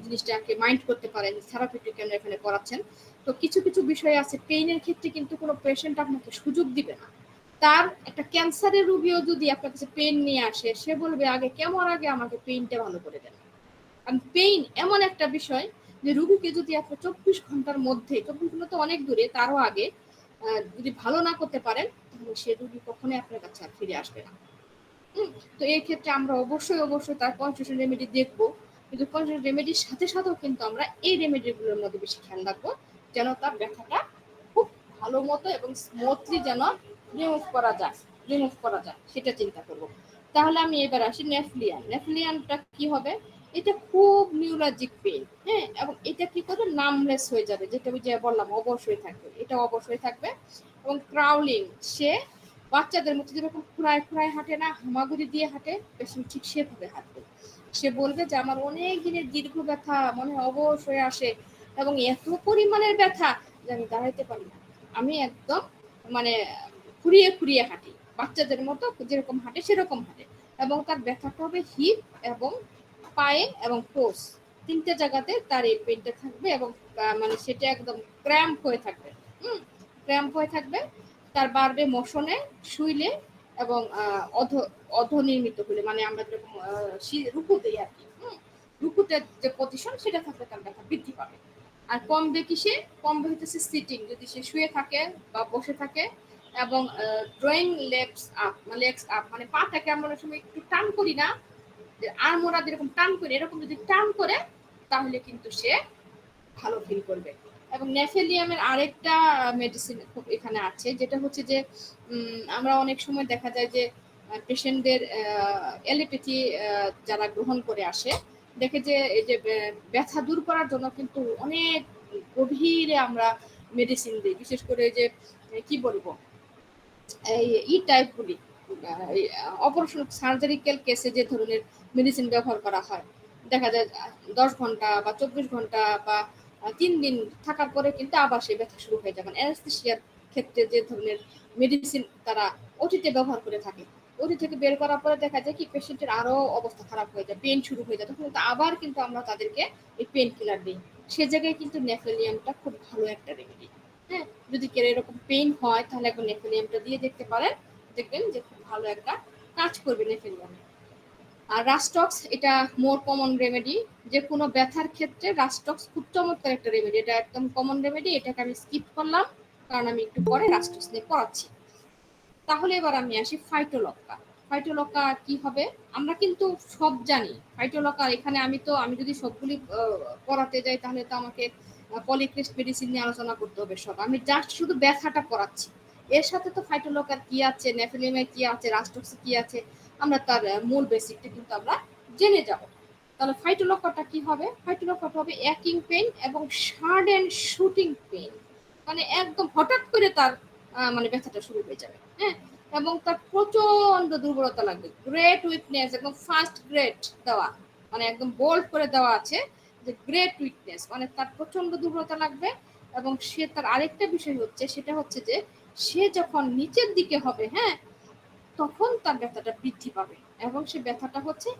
জিনিসটাকে মাইন্ড করতে পারেন, থেরাপিউটিক কেন এখানে পড়াচ্ছেন। তো কিছু কিছু বিষয় আছে, পেইনের ক্ষেত্রে কিন্তু কোনো পেশেন্ট আপনাকে সুযোগ দিবে না। তার একটা ক্যান্সারের রোগীও যদি আপনার কাছে পেইন নিয়ে আসে, সে বলবে আগে কেমন, আগে আমাকে পেইনটা ভালো করে দেন। কারণ পেইন এমন একটা বিষয় যে রোগীকে যদি আপনি 24 ঘন্টার মধ্যে, 24 ঘন্টা তো অনেক দূরে, তারও আগে যদি ভালো না করতে পারেন, তাহলে সে রোগী কখনোই আপনার কাছে আর ফিরে আসবে না। তো এই ক্ষেত্রে আমরা অবশ্যই তার কনস্টিটিউশন রেমেডি দেখবো, কিন্তু কনস্টিটিউশন রেমেডির সাথে সাথেও কিন্তু আমরা এই রেমেডিগুলোর মধ্যে বেশি খেয়াল রাখবো, যেন তার ব্যথাটা খুব ভালো মতো এবং স্মুথলি যেন রিমুভ করা যায় সেটা চিন্তা করব। তাহলে আমি এবার আসি নেফলিয়ানটা কি হবে, এটা খুব নিউরাজিক পেইন। হ্যাঁ, এবং এটা কি করবে, নামলেস হয়ে যাবে, যেটা আমি যে বললাম অবশ্যই থাকবে, এটা অবশ্যই থাকবে। এবং ক্রাউলিং, সে বাচ্চাদের মতো যেরকম খুঁড়ায় খুঁড়ায় হাঁটে না, হামাগুড়ি দিয়ে হাঁটে, পেশেন্ট ঠিক সেভাবে হাঁটবে। সে বলবে যে আমার অনেক দিনের দীর্ঘ ব্যথা, মনে অবশ হয়ে আসে, এবং এত পরিমাণের ব্যথা যে আমি দাঁড়াইতে পারি না, আমি একদম মানে খুঁড়িয়ে খুঁড়িয়ে হাঁটি, বাচ্চাদের মতো যেরকম হাঁটে সেরকম হাঁটে। এবং তার ব্যথাটা হবে হিপ এবং পায়ে এবং টোস, তিনটে জায়গাতে তার এই পেনটা থাকবে, এবং মানে সেটা একদম ক্র্যাম্প হয়ে থাকবে। ক্র্যাম্প হয়ে থাকবে। তার বাড়বে মোশনে, শুইলে, এবং অধনির্মিত হলে, মানে আমরা যেরকম রুকু দিই আর কি, রুকুতে যে পজিশন সেটা থাকলে তার ব্যথা বৃদ্ধি পাবে। আর কমবে কিসে, কমবে হচ্ছে সিটিং, যদি সে শুয়ে থাকে বা বসে থাকে, এবং ড্রয়িং লেগস আপ, মানে পাটাকে আমরা অনেক সময় একটু টান করি না, যে আড়মোড়া যেরকম টান করি, এরকম যদি টান করে, তাহলে কিন্তু সে ভালো ফিল করবে। এবং নেফেলিয়ামের আরেকটা মেডিসিন খুব এখানে আছে, যেটা হচ্ছে যে আমরা অনেক সময় দেখা যায় যে পেশেন্টদের এলোপ্যাথি যারা গ্রহণ করে আসে, দেখে যে এই যে ব্যথা দূর করার জন্য কিন্তু অনেক গভীরে আমরা মেডিসিন দিই, বিশেষ করে যে কি বলবো এই টাইপগুলি অপারেশন সার্জারিক্যাল কেসে যে ধরনের মেডিসিন ব্যবহার করা হয়, দেখা যায় 10 ঘন্টা বা 24 ঘন্টা বা 3 দিন থাকার পরে কিন্তু আবার সেই ব্যথা শুরু হয়ে যাবে। অ্যানেস্থেসিয়ার ক্ষেত্রে যে ধরনের মেডিসিন তারা ওটিতে ব্যবহার করে থাকে, ওটি থেকে বের করার পরে দেখা যায় কি পেশেন্টের আরো অবস্থা খারাপ হয়ে যায়, পেন শুরু হয়ে যায়, তখন কিন্তু আবার কিন্তু আমরা তাদেরকে এই পেন কিলার দিই। সে জায়গায় কিন্তু নেফেলিয়ামটা খুব ভালো একটা রেমেডি। হ্যাঁ, যদি কেউ এরকম পেইন হয় তাহলে একবার নেফেলিয়ামটা দিয়ে দেখতে পারেন, দেখবেন যে খুব ভালো একটা কাজ করবে নেফেলিয়ামে। আর রাস্টক্স এটা মোর কমন রেমেডি, যে কোনো ব্যথার ক্ষেত্রে রাস্টক্স খুব চমৎকার একটা রেমেডি, এটা একদম কমন রেমেডি, এটাকে আমি স্কিপ করলাম কারণ আমি একটু পরে রাস্টক্স নিয়ে পড়াচ্ছি। তাহলে এবার আমি আসি ফাইটোলক্কা। ফাইটোলক্কা কি হবে আমরা কিন্তু সব জানি। ফাইটোলক্কা এখানে আমি যদি সবগুলি পড়াতে যাই তাহলে তো আমাকে পলিক্রিস্ট মেডিসিন নিয়ে আলোচনা করতে হবে সব, আমি জাস্ট শুধু ব্যথাটা পড়াচ্ছি। এর সাথে তো ফাইটোলক্কার কি আছে, নেফেলিমে কি আছে, রাস্টক্সে কি আছে, আমরা তার মূল বেসিকটা কিন্তু আমরা জেনে যাব। তাহলে ফাইটোলক্কাটা কি হবে, ফাইটোলক্কাটা হবে অ্যাকিং পেইন এবং সাডেন শুটিং পেইন, মানে একদম হঠাৎ করে তার মানে ব্যথাটা শুরু হয়ে যাবে। হ্যাঁ, এবং তার প্রচন্ড দুর্বলতা লাগবে, গ্রেট উইকনেস, একদম ফার্স্ট গ্রেড দেওয়া, মানে একদম বোল্ড করে দেওয়া আছে যে গ্রেট উইকনেস, মানে তার প্রচন্ড দুর্বলতা লাগবে। এবং সে তার আরেকটা বিষয় হচ্ছে, সেটা হচ্ছে যে সে যখন নিচের দিকে হবে, হ্যাঁ, তখন তার ব্যথাটা বৃদ্ধি পাবে এবং সে ব্যথাটা হচ্ছে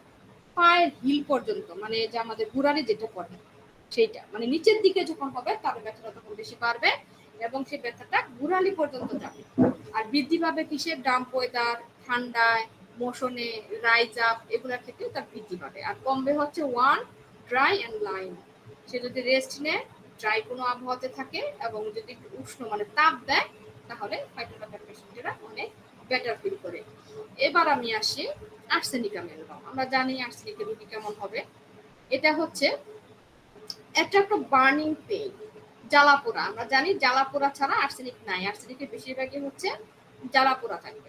পায়ের হিল পর্যন্ত, মানে যে আমাদের গুড়ালি যেটা পড়ে সেইটা, মানে নিচের দিকে যখন হবে তার ব্যথাটা তখন বেশি বাড়বে এবং সেই ব্যথাটা গুড়ালি পর্যন্ত যাবে। আর বৃদ্ধি পাবে কিসের, ডাম্প ওয়েদার, ঠান্ডায়, মোশনে, রাইজ আপ, এগুলোর ক্ষেত্রে তার বৃদ্ধি পাবে। আর কমবে হচ্ছে ওয়ান, ড্রাই অ্যান্ড লাইন, সে যদি রেস্ট নেয়, ড্রাই কোনো আবহাওয়াতে থাকে এবং যদি উষ্ণ মানে তাপ দেয়, তাহলে ফাইটোলক্কার পেশেন্টেরা অনেক বেটার ফিল করে। এবার আমি আসি আর্সেনিকা মেলবাম। আমরা জানি আর্সেনিকের রোগী কেমন হবে। এটা হচ্ছে একটা বার্নিং পেইন, জ্বালাপোড়া। আমরা জানি জ্বালাপোড়া ছাড়া আর্সেনিক নাই, আর্সেনিকের বেশিরভাগই হচ্ছে জ্বালাপোড়া থাকবে,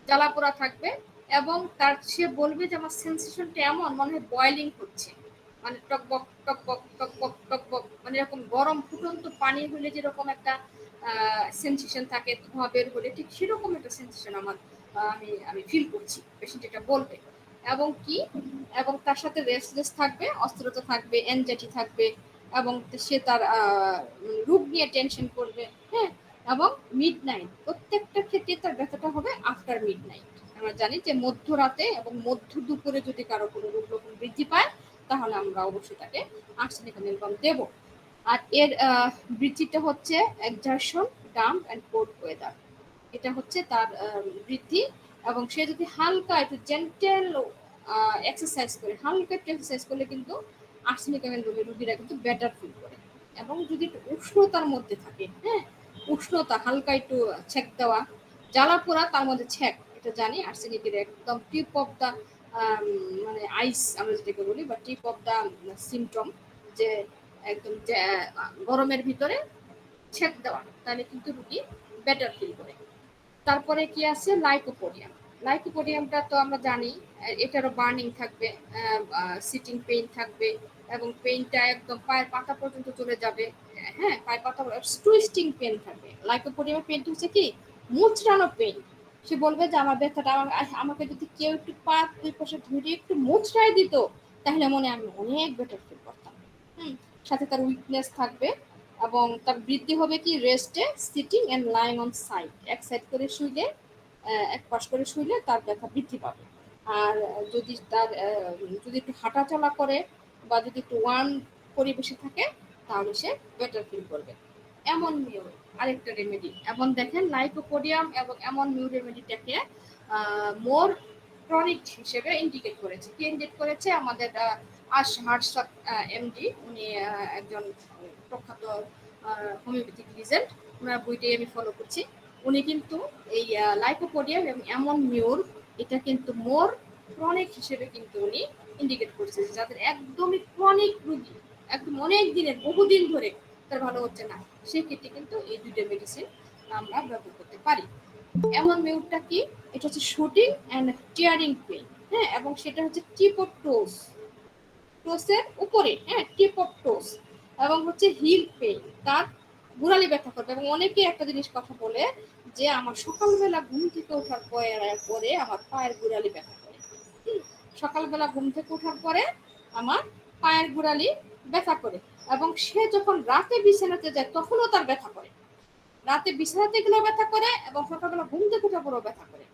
জ্বালাপোড়া থাকবে। এবং তার সে বলবে যে আমার সেন্সেশনটা এমন মনে হয় বয়লিং হচ্ছে, মানে টকবক টকবক টকবক টকবক, মানে এরকম গরম ফুটন্ত পানি হলে যেরকম একটা সেন্সেশন থাকে ধোঁয়া বের হলে, ঠিক সেরকম একটা সেন্সেশন আমার আমি আমি ফিল করছি, পেশেন্ট এটা বলবে। এবং কি, এবং তার সাথে রেস্টলেস থাকবে, অস্থিরতা থাকবে, এনজাইটি থাকবে, এবং সে তার রোগ নিয়ে টেনশন করবে। হ্যাঁ, এবং মিড নাইট, প্রত্যেকটা ক্ষেত্রে তার ব্যথাটা হবে আফটার মিড নাইট। আমরা জানি যে মধ্যরাতে এবং মধ্য দুপুরে যদি কারো কোনো রোগ লক্ষণ বৃদ্ধি পায় তাহলে আমরা অবশ্যই তাকে আর্সেনিক মেলবাম দেব। আর এর বৃদ্ধিটা হচ্ছে exertion, dump and cold weather, এটা হচ্ছে তার বৃদ্ধি। এবং সে যদি হালকা একটু জেন্টেল এক্সারসাইজ করে, হালকা একটু এক্সারসাইজ করলে কিন্তু আর্সেনিক মেলবামের রোগীরা কিন্তু বেটার ফিল করে। এবং যদি একটু উষ্ণতার মধ্যে থাকে, হ্যাঁ, উষ্ণতা, হালকা একটু ছেক দেওয়া, জ্বালা পোড়া তার মধ্যে ছেক, এটা জানি আর্সেনিকের একদম টিপ অফ দা মানে আইস আমরা যেটাকে বলি, বা টিপ অফ দা সিমটম, যে একদম গরমের ভিতরে ছেক দেওয়া, তাহলে কিন্তু রুগী বেটার ফিল করে। তারপরে কি আছে, লাইকোপোডিয়াম। লাইকোপোডিয়ামটা তো আমরা জানি এটারও বার্নিং থাকবে, সিটিং পেইন থাকবে, এবং পেইনটা একদম পায়ের পাতা পর্যন্ত চলে যাবে। হ্যাঁ, পায়ের পাতা টুইস্টিং পেইন থাকবে। লাইকোপোডিয়ামের পেইনটা হচ্ছে কি, মুচড়ানো পেইন। সে বলবে যে আমার ব্যথাটা, আমাকে যদি কেউ একটু পা দুই পাশে ধরে একটু মুচড়াই দিত তাহলে মনে আমি অনেক বেটার ফিল করতাম। সাথে তার উইকনেস থাকবে এবং তার বৃদ্ধি হবে কি, রেস্টে, sitting and lying on side, এক সাইড করে শুইলে, এক পাশ করে শুইলে তার ব্যথা বৃদ্ধি পাবে। আর যদি তার যদি একটু হাঁটাচলা করে বা যদি একটু ওয়ার্ম পরিবেশে থাকে তাহলে সে বেটার ফিল করবে। এমন মিউ আরেকটা রেমেডি, এবং দেখেন লাইকোপোডিয়াম এবং এমন মিউ রেমেডিটাকে মোর ক্রনিক হিসেবে ইন্ডিকেট করেছে। কি ইন্ডিকেট করেছে, আমাদের হার্টসক এমডি, উনি একজন প্রখ্যাত হোমিওপ্যাথিক লিজেন্ড, ওনার বইটাই আমি ফলো করছি। উনি কিন্তু এই লাইকোপোডিয়াম এবং এমন মিউর, এটা কিন্তু মোর ক্রনিক হিসেবে কিন্তু উনি ইন্ডিকেট করছে, যাদের একদমই ক্রনিক রোগী, একদম অনেক দিনের, বহুদিন ধরে তার ভালো হচ্ছে না, সেক্ষেত্রে কিন্তু এই দুইটা মেডিসিন আমরা ব্যবহার করতে পারি। এমন মিউটটা কি, এটা হচ্ছে শুটিং অ্যান্ড টিয়ারিং পেইন, হ্যাঁ, এবং সেটা হচ্ছে টিপ অফ টোস, টোসের উপরে, হ্যাঁ, টিপ অফ টোস, এবং হচ্ছে হিল পেইন, তার গোড়ালি ব্যথা করবে। এবং অনেকে একটা জিনিস কথা বলে যে আমার সকালবেলা ঘুম থেকে ওঠার পরে আমার পায়ের গোড়ালি ব্যথা করে। সকালবেলা ঘুম থেকে ওঠার পরে আমার পায়ের গোড়ালি ব্যথা করে, এবং সে যখন রাতে বিছানাতে যায় তখনও তার ব্যথা করে, রাতে বিছানাতে গেলেও ব্যথা করে এবং সকালবেলা ঘুম থেকে ওঠার পরেও ব্যথা করে।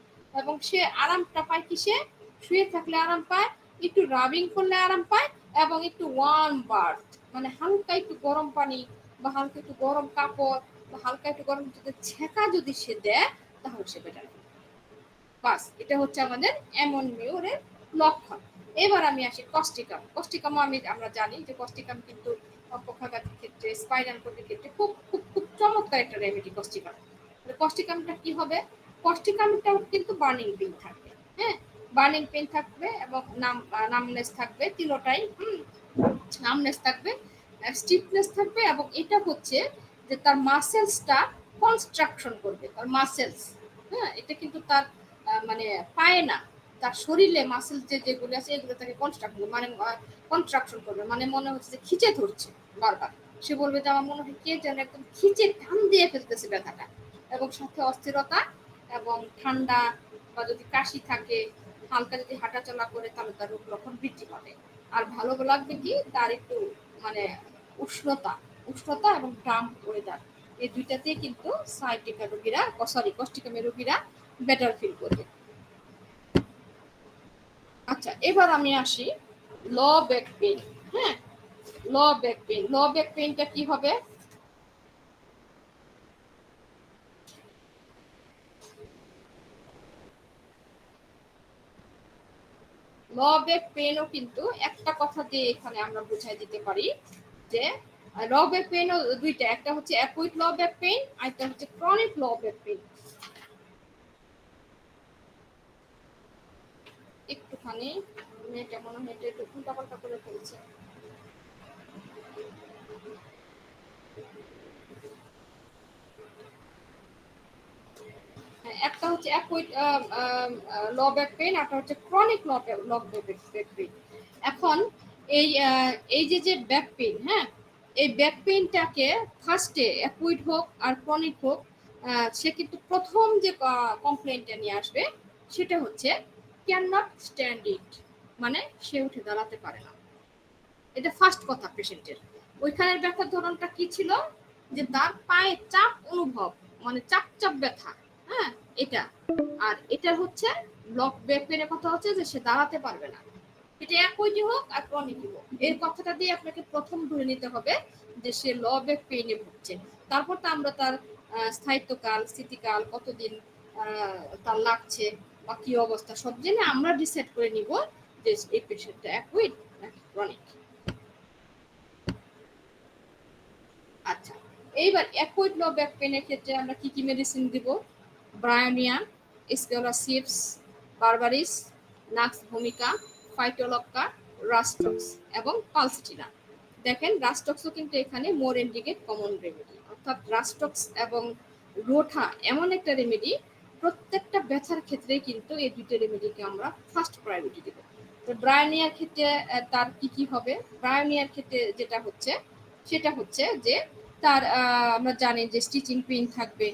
এবং সে আরামটা পায় কিসে, শুয়ে থাকলে আরাম পায়, একটু রাবিং করলে আরাম পায়, এবং একটু ওয়ার্ম বাথ, মানে হালকা একটু গরম পানি বা হালকা একটু গরম কাপড় বা হালকা একটু গরম ছেঁকা যদি সে দেয় তাহলে সে বেটার। বাস, এটা হচ্ছে আমাদের অ্যামোনিয়রের লক্ষণ। এবার আমি আসি কস্টিকাম। কস্টিকামও আমরা জানি যে কস্টিকাম কিন্তু পক্ষাঘাতের ক্ষেত্রে, স্পাইনাল কোর্ডের ক্ষেত্রে খুব খুব খুব চমৎকার একটা রেমেডি কস্টিকাম। কস্টিকামটা কি হবে, কস্টিকামটাও কিন্তু বার্নিং পেইন থাকবে, হ্যাঁ, বার্নিং পেইন থাকবে এবং নামনেস থাকবে, তিনোটাই নামনেস থাকবে, স্টিফনেস থাকবে, এবং এটা হচ্ছে যে তার মাসেলসটা কনস্ট্রাকশন করবে, তার মাসেলস, হ্যাঁ, এটা কিন্তু তার মানে পায় না, তার শরীরে মাসেল যেগুলো আছে এগুলো তাকে কনস্ট্রাকশন করবে, মানে মনে হচ্ছে যে খিচে ধরছে বারবার। সে বলবে যে আমার মনে হয় কে যেন একদম খিচে টান দিয়ে ফেলতেছে ব্যথাটা, এবং সাথে অস্থিরতা এবং ঠান্ডা, বা যদি কাশি থাকে, হালকা যদি হাঁটাচলা করে তাহলে তার রোগ লক্ষণ বৃদ্ধি পাবে। আর ভালো লাগবে কি, তার একটু মানে উষ্ণতা, উষ্ণতা এবং ডাম্প ওয়েদার, এই দুইটাতে কিন্তু সাইটিকা রোগীরা, কস্টিকামের রোগীরা বেটার ফিল করবে। আচ্ছা, এবার আমি আসি ল ব্যাক পেইন। হ্যাঁ, ল ব্যাক পেইন, ল ব্যাক পেইনটা কি হবে, ল ব্যাক পেইনও কিন্তু একটা কথা দিয়ে এখানে আমরা বুঝাই দিতে পারি যে ল ব্যাক পেইনও দুইটা, একটা হচ্ছে অ্যাকুইট ল ব্যাক পেইন, আর একটা হচ্ছে ক্রনিক ল ব্যাক পেইন। একটুখানি মেয়েটা মনে হয় একটু উল্টাপাল্টা করে ফেলছে। একটা হচ্ছে অ্যাকুইট ল ব্যাক পেইন, একটা হচ্ছে ক্রনিক ল ব্যাক পেইন। এখন এই যে ব্যাক পেইন, হ্যাঁ, এই ব্যাক পেইনটাকে ফার্স্টে অ্যাকুইট হোক আর ক্রনিক হোক, সে কিন্তু প্রথম যে কমপ্লেইনটা নিয়ে আসবে সেটা হচ্ছে ক্যান নট স্ট্যান্ড ইট, মানে সে উঠে দাঁড়াতে পারে না। এটা ফার্স্ট কথা পেশেন্টের। ওইখানের ব্যথার ধরনটা কি ছিল, যে তার পায়ে চাপ অনুভব, মানে চাপ চাপ ব্যথা, হ্যাঁ, এটা। আর এটা হচ্ছে ব্লক ব্যাক পেইনের কথা হচ্ছে যে সে দাঁড়াতে পারবে না। এটা একই হোক আর ক্রনিক হোক, এই কথাটা দিয়ে আপনাকে প্রথম ধরে নিতে হবে যে সে ল ব্যাক পেইনে ভুগছে। তারপর তো আমরা তার স্থায়িত্বকাল, স্থিতিকাল, কতদিন তার লাগছে বা কি অবস্থা সব জেনে আমরা ডিসাইড করে নিব যে এই পেশেন্টটা অ্যাকুইট নাকি ক্রনিক। আচ্ছা, এইবার অ্যাকুইট লো ব্যাক পেনের ক্ষেত্রে আমরা কি কি মেডিসিন দিব, ব্রায়োনিয়া, স্কোলাসিপস, বারবারিস, নাক্স ভূমিকা, ফাইটোলক্কা, রাস্টক্স এবং পালসটিনা। দেখেন রাস্টক্সও কিন্তু এখানে মোর ইন্ডিকেট কমন রেমেডি, অর্থাৎ রাস্টক্স এবং রোঠা এমন একটা রেমেডি, প্রত্যেকটা ব্যথার ক্ষেত্রে কিন্তু এই দুটো রেমেডিকে আমরা ফার্স্ট প্রায়োরিটি দেব। তো ব্রায়োনিয়ার ক্ষেত্রে তার কি কি হবে, ব্রায়োনিয়ার ক্ষেত্রে যেটা হচ্ছে সেটা হচ্ছে যে তার আমরা জানি যে স্টিচিং পেইন থাকবে,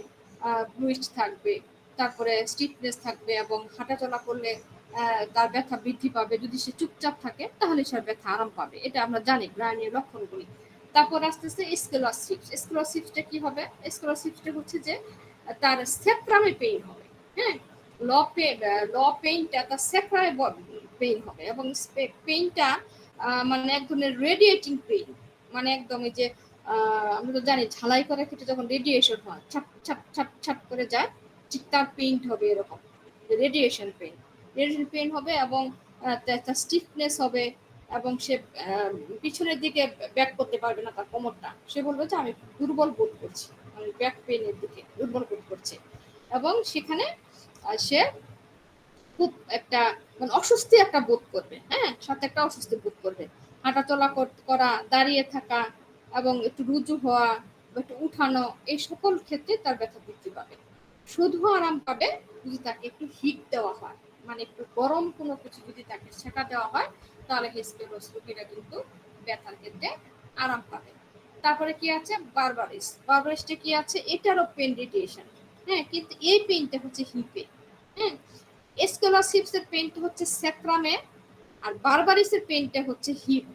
ব্লুইস্ট থাকবে, তারপরে স্টিফনেস থাকবে, এবং হাঁটাচলা করলে তার ব্যথা বৃদ্ধি পাবে। যদি সে চুপচাপ থাকে তাহলে সে ব্যথা আরাম পাবে, এটা আমরা জানি ব্রায়োনিয়ার লক্ষণগুলি। তারপর আসতেছে স্কোলাসিপস। স্কোলাসিপসটা কি হবে, স্কোলাসিপসটা হচ্ছে যে তার সেপ্রামে পেইন হবে, হ্যাঁ, ল পেইনটা তার সেপ্রামে পেইন হবে, এবং পেইনটা মানে এক ধরনের রেডিয়েটিং পেইন, মানে একদম এই যে আমরা তো জানি ঝালাই করার ক্ষেত্রে যখন রেডিয়েশন হয় ছাপ ছাপ ছাপ ছাপ করে যায়, ঠিক তার পেইন্ট হবে এরকম, রেডিয়েশন পেইন হবে, এবং তার স্টিফনেস হবে, এবং সে পিছনের দিকে ব্যাক করতে পারবে না তার কোমরটা, সে বলবে যে আমি দুর্বল বোধ করছি, আমি ব্যাক পেইনের দিকে দুর্বল বোধ করছে, এবং সেখানে সে খুব একটা মানে অস্বস্তি একটা বোধ করবে, হ্যাঁ, সাথে একটা অস্বস্তি বোধ করবে। হাঁটাচলা করা, দাঁড়িয়ে থাকা, এবং একটু রুজু হওয়া বা একটু উঠানো, এই সকল ক্ষেত্রে তার ব্যথা বৃদ্ধি পাবে। শুধু আরাম পাবে যদি তাকে একটু হিট দেওয়া হয়, মানে একটু গরম কোনো কিছু যদি তাকে সেকা দেওয়া হয়, তাহলে হেসপেরোস রোগীরা কিন্তু ব্যথার ক্ষেত্রে আরাম পাবে। তারপরে কি আছে বারবারিস। বারবারিসটা কি আছে, এটারও পেন রেডিয়েশন। হ্যাঁ, কিন্তু এই পেনটা হচ্ছে হিপে। হ্যাঁ, স্কলারশিপসের পেনটা হচ্ছে স্যাক্রামে, আর বারবারিসের পেনটা হচ্ছে হিপ।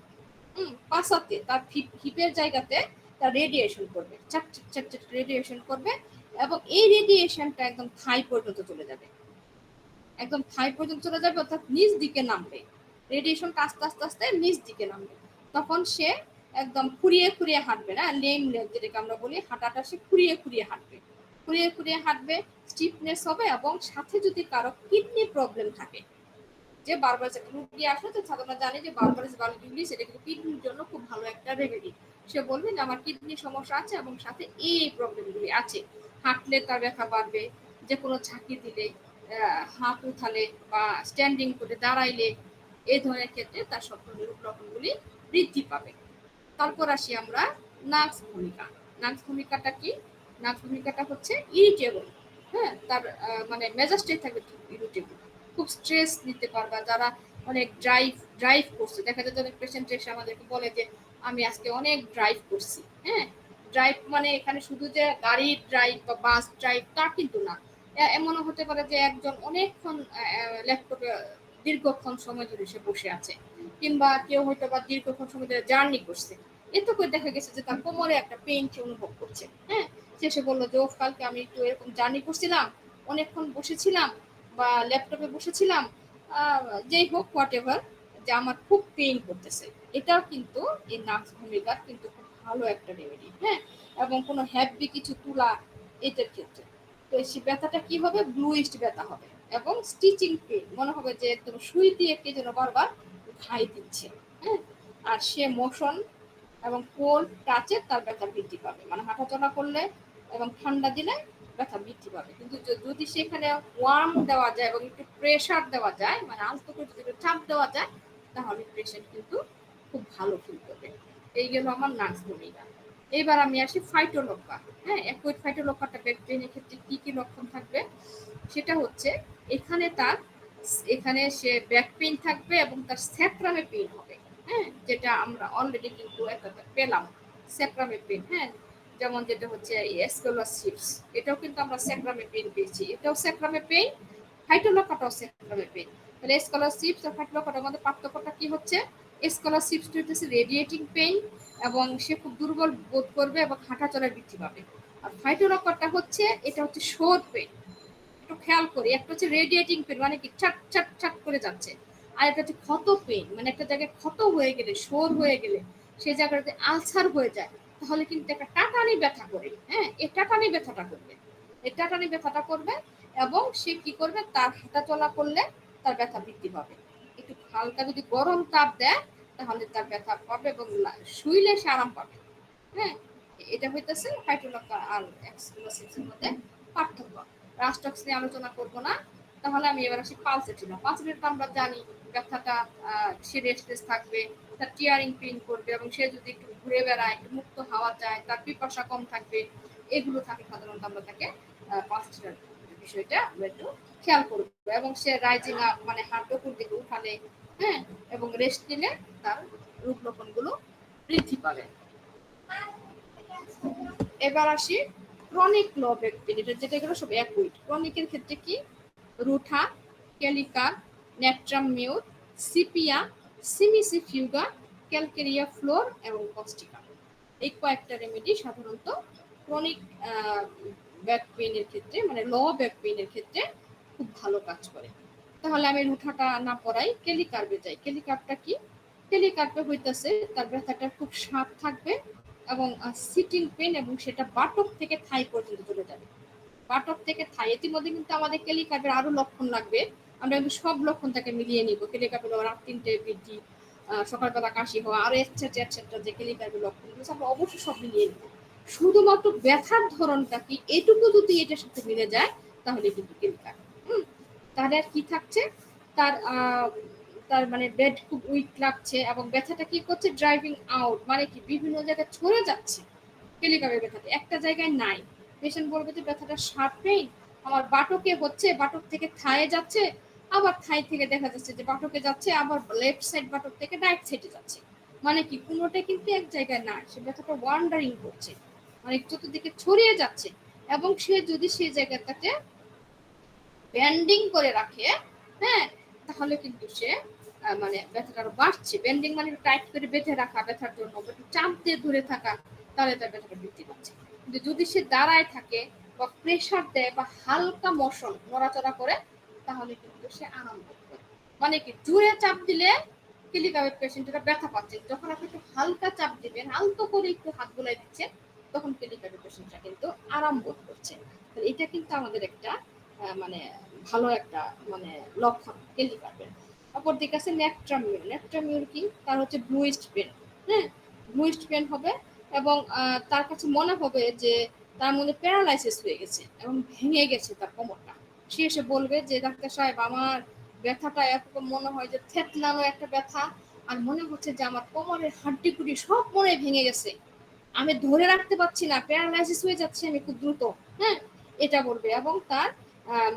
পাশাতে তার হিপের জায়গাতে তার রেডিয়েশন করবে, চাক চাক চাক চাক রেডিয়েশন করবে, এবং এই রেডিয়েশনটা একদম থাই পর্যন্ত চলে যাবে, একদম থাই পর্যন্ত চলে যাবে, অর্থাৎ নিচ দিকে নামবে। রেডিয়েশনটা আস্তে আস্তে আস্তে নিচ দিকে নামবে। তখন সে একদম খুঁড়িয়ে খুঁড়িয়ে হাঁটবে না, লেম লেগ যেটাকে আমরা বলি, হাঁটাটা সে খুঁড়িয়ে খুঁড়িয়ে হাঁটবে, খুঁড়িয়ে খুঁড়িয়ে হাঁটবে, স্টিফনেস হবে। এবং সাথে যদি কারো কিডনি প্রবলেম থাকে, যে বারবারিস রুগী আসলে তো সাধারণত জানি যে বারবারিস ভালভিউলিস এটা কিন্তু কিডনির জন্য খুব ভালো একটা রেমেডি। সে বলবে যে আমার কিডনির সমস্যা আছে এবং সাথে এই প্রবলেমগুলি আছে। হাঁটলে তার ব্যথা বাড়বে, যে কোনো ঝাঁকি দিলে, হাত উঠালে বা স্ট্যান্ডিং করে দাঁড়াইলে, এই ধরনের ক্ষেত্রে তার সব ধরনের লক্ষণগুলি বৃদ্ধি পাবে। তারপর আসি আমরা নার্ভস ভূমিকা। নার্ভস ভূমিকাটা কি? নার্ভস ভূমিকাটা হচ্ছে ইরিটেবল। হ্যাঁ, তার মানে মেজাজটাই থাকবে ইরিটেবল, খুব স্ট্রেস নিতে পারবা। যারা অনেক ড্রাইভ করছে, দেখা যায় অনেক পেশেন্ট এসে আমাদেরকে বলে যে আমি আজকে অনেক ড্রাইভ করছি। হ্যাঁ, ড্রাইভ মানে এখানে শুধু যে গাড়ির ড্রাইভ বা বাস ড্রাইভ তা কিন্তু না। এমনও হতে পারে যে একজন অনেকক্ষণ ল্যাপটপে দীর্ঘক্ষণ সময় ধরে সে বসে আছে, কিংবা কেউ হয়তো বা দীর্ঘক্ষণ সময় ধরে জার্নি করছে। এতে করে দেখা গেছে যে তার কোমরে একটা পেইন সে অনুভব করছে। হ্যাঁ, সে বললো যে ও কালকে আমি একটু এরকম জার্নি করছিলাম, অনেকক্ষণ বসেছিলাম বা ল্যাপটপে বসেছিলাম, যেই হোক হোয়াট এভার, যে আমার খুব পেইন করতেছে। এটাও কিন্তু এই নার্ভস ভূমিকার কিন্তু খুব ভালো একটা রেমেডি। হ্যাঁ, এবং কোনো হ্যাপি কিছু তুলা এটার ক্ষেত্রে তো সে ব্যথাটা কি হবে, ব্লুইস্ট ব্যথা হবে এবং স্টিচিং পেইন, মনে হবে যে একদম সুই দিয়ে কে যেন বারবার ঘাই দিচ্ছে। হ্যাঁ, আর সে মোশন এবং কোল্ড টাচে তার ব্যথা বৃদ্ধি পাবে, মানে হাঁটাচলা করলে এবং ঠান্ডা দিলে ব্যথা বৃদ্ধি পাবে। কিন্তু যদি সেখানে ওয়ার্ম দেওয়া যায় এবং একটু প্রেশার দেওয়া যায়, মানে আলতো করে যদি চাপ দেওয়া যায়, তাহলে পেশেন্ট কিন্তু খুব ভালো ফিল করবে। এই গেল আমার নার্ভস ভূমিকা। এবার আমি আসি ফাইটোলক্ষা। হ্যাঁ, অ্যাকুইড ফাইটোলক্ষাটা ব্যাক পেইনের ক্ষেত্রে কি কি লক্ষণ থাকবে, সেটা হচ্ছে এখানে সে ব্যাক পেইন থাকবে এবং তার স্যাক্রামে পেইন হবে। হ্যাঁ, যেটা আমরা অলরেডি কিন্তু একটা পেলাম, স্যাক্রামে পেইন। হ্যাঁ, যেমন যেটা হচ্ছে স্কলারশিপস, এটাও কিন্তু আমরা স্যাক্রামে পেইন পেয়েছি, এটাও স্যাক্রামে পেইন, ফাইটোলক্ষাটাও স্যাক্রামে পেইন। তাহলে স্কলারশিপস আর ফাইটোলক্ষাটার মধ্যে পার্থক্যটা কি হচ্ছে, স্কলারশিপস হচ্ছে রেডিয়েটিং পেইন এবং সে খুব দুর্বল বোধ করবে এবং হাঁটা চলার বৃদ্ধি পাবে। আর ফাইটোলক্ষাটা হচ্ছে, এটা হচ্ছে শোর পেইন। একটু খেয়াল করি, একটা হচ্ছে রেডিয়েটিং পেন, মানে কি ছাট ছাট ছাট করে যাচ্ছে, আর একটা হচ্ছে ক্ষত পেন, মানে একটা জায়গায় ক্ষত হয়ে গেলে, সর হয়ে গেলে, সেই জায়গাটাতে আলসার হয়ে যায়, তাহলে কিন্তু একটা টাটানি ব্যথা করে। হ্যাঁ, এই টাটানি ব্যথাটা করবে, এই টাটানি ব্যথাটা করবে এবং সে কি করবে, তার হাঁটা চলা করলে তার ব্যথা বৃদ্ধি পাবে। একটু হালকা যদি গরম তাপ দেয়, তাহলে তার ব্যথা পাবে এবং শুইলে সে আরাম পাবে। হ্যাঁ, এটা হইতেছে ফাইটোলক্ষা আর এক্সক্লুসিভসের মধ্যে পার্থক্য। রাস্টক্স নিয়ে আলোচনা করব না। তাহলে আমি এবার আসি পালসেটিনা। পালসেটিনা আমরা জানি ব্যথাটা, সে রেস্টলেস থাকবে, তার টিয়ারিং পেইন করবে এবং সে যদি একটু ঘুরে বেড়ায়, একটু মুক্ত হাওয়া চায়, তার পিপাসা কম থাকবে, এগুলো থাকে সাধারণত আমরা তাকে পালসেটিনার বিষয়টা আমরা একটু খেয়াল করবো। এবং সে রাইজিং আপ, মানে হাঁটু উপর দিকে উঠালে, হ্যাঁ, এবং রেস্ট নিলে তার রূপ লক্ষণগুলো বৃদ্ধি পাবে। এবার আসি ক্রনিক লো ব্যাক পেইন, যেটা গেলো সব অ্যাকুইড। ক্রনিকের ক্ষেত্রে কি, রুথা, ক্যালিকা, নেট্রাম মিউট, সিপিয়া, সিমিসিফিউগা, ক্যালকেরিয়া ফ্লোর এবং কস্টিকা, এই কয়েকটা রেমেডি সাধারণত ক্রনিক ব্যাক পেইনের ক্ষেত্রে, মানে লো ব্যাক পেইনের ক্ষেত্রে খুব ভালো কাজ করে। তাহলে আমি রুঠাটা না পড়াই, কেলিকার্পে যাই। কেলিকার্পটা কি, কেলিকার্পে হইতেছে তার ব্যথাটা খুব শার্প থাকবে এবং সিটিং পেন, এবং সেটা বাটক থেকে থাই পর্যন্ত চলে যাবে। বাটক থেকে থাই, ইতিমধ্যে কিন্তু আমাদের কেলিকার্পের আরো লক্ষণ লাগবে, আমরা কিন্তু সব লক্ষণটাকে মিলিয়ে নিব। কেলিকার্পের রাত 3টে বৃদ্ধি, সকালবেলা কাশি হওয়া, আরো এটসেট্রা যে কেলিকার্পের লক্ষণগুলো আমরা অবশ্যই সব মিলিয়ে নিব। শুধুমাত্র ব্যথার ধরনটা কি, এটুকু যদি এটার সাথে মিলে যায়, তাহলে কিন্তু কেলিকার্প। তাহলে আর কি থাকছে, তার তার মানে বেড খুব উইক লাগছে এবং ব্যথাটা কি করছে, ড্রাইভিং আউট, মানে কি বিভিন্ন জায়গায় ছড়ে যাচ্ছে। পেলিকামের ব্যথাটা একটা জায়গায় নাই। পেশেন্ট বলবে যে ব্যথাটা শার্প পেইন, আমার বাটকে হচ্ছে, বাটক থেকে থায়ে যাচ্ছে, আবার থাই থেকে দেখা যাচ্ছে যে বাটকে যাচ্ছে, আবার লেফট সাইড বাটক থেকে রাইট সাইডে যাচ্ছে। মানে কি কোনোটাই কিন্তু এক জায়গায় না, সে ব্যথাটা ওয়ান্ডারিং করছে, মানে চতুর্দিকে ছড়িয়ে যাচ্ছে। এবং সে যদি সেই জায়গাটাতে ব্যান্ডিং করে রাখে, হ্যাঁ, তাহলে কিন্তু সে মানে ব্যথাটা আরো বাড়ছে। ব্যান্ডিং মানে টাইট করে বেঁধে রাখা ব্যথার জন্য, একটু চাপ দিয়ে ধরে থাকা, তাহলে তার ব্যথাটা বৃদ্ধি পাচ্ছে। কিন্তু যদি সে দাঁড়ায় থাকে বা প্রেসার দেয় বা হালকা মোশন নড়াচড়া করে, তাহলে কিন্তু সে আরাম বোধ করে। মানে কি জোরে চাপ দিলে ক্লিনিক্যাল পেশেন্টরা ব্যথা পাচ্ছে, যখন আপনি একটু হালকা চাপ দিবেন, হালকা করে একটু হাত বুলাই দিচ্ছেন, তখন ক্লিনিক্যাল পেশেন্টরা কিন্তু আরাম বোধ করছে। এটা কিন্তু আমাদের একটা মানে ভালো একটা মানে লক্ষণ ক্লিনিক্যাল। অপরদিকে আছে ন্যাট্রামিউল। ন্যাট্রামিউল কি, তার হচ্ছে ব্লুইস্ট পেন। হ্যাঁ, ব্লুইস্ট পেন হবে এবং তার কাছে মনে হবে যে তার মধ্যে প্যারালাইসিস হয়ে গেছে এবং ভেঙে গেছে তার কোমরটা। সে এসে বলবে যে ডাক্তার সাহেব, আমার ব্যথাটা এরকম মনে হয় যে থেতলানো একটা ব্যথা, আর মনে হচ্ছে যে আমার কোমরের হাড্ডিগুলি সব মনে ভেঙে গেছে, আমি ধরে রাখতে পারছি না, প্যারালাইসিস হয়ে যাচ্ছে আমি খুব দ্রুত। হ্যাঁ, এটা বলবে এবং তার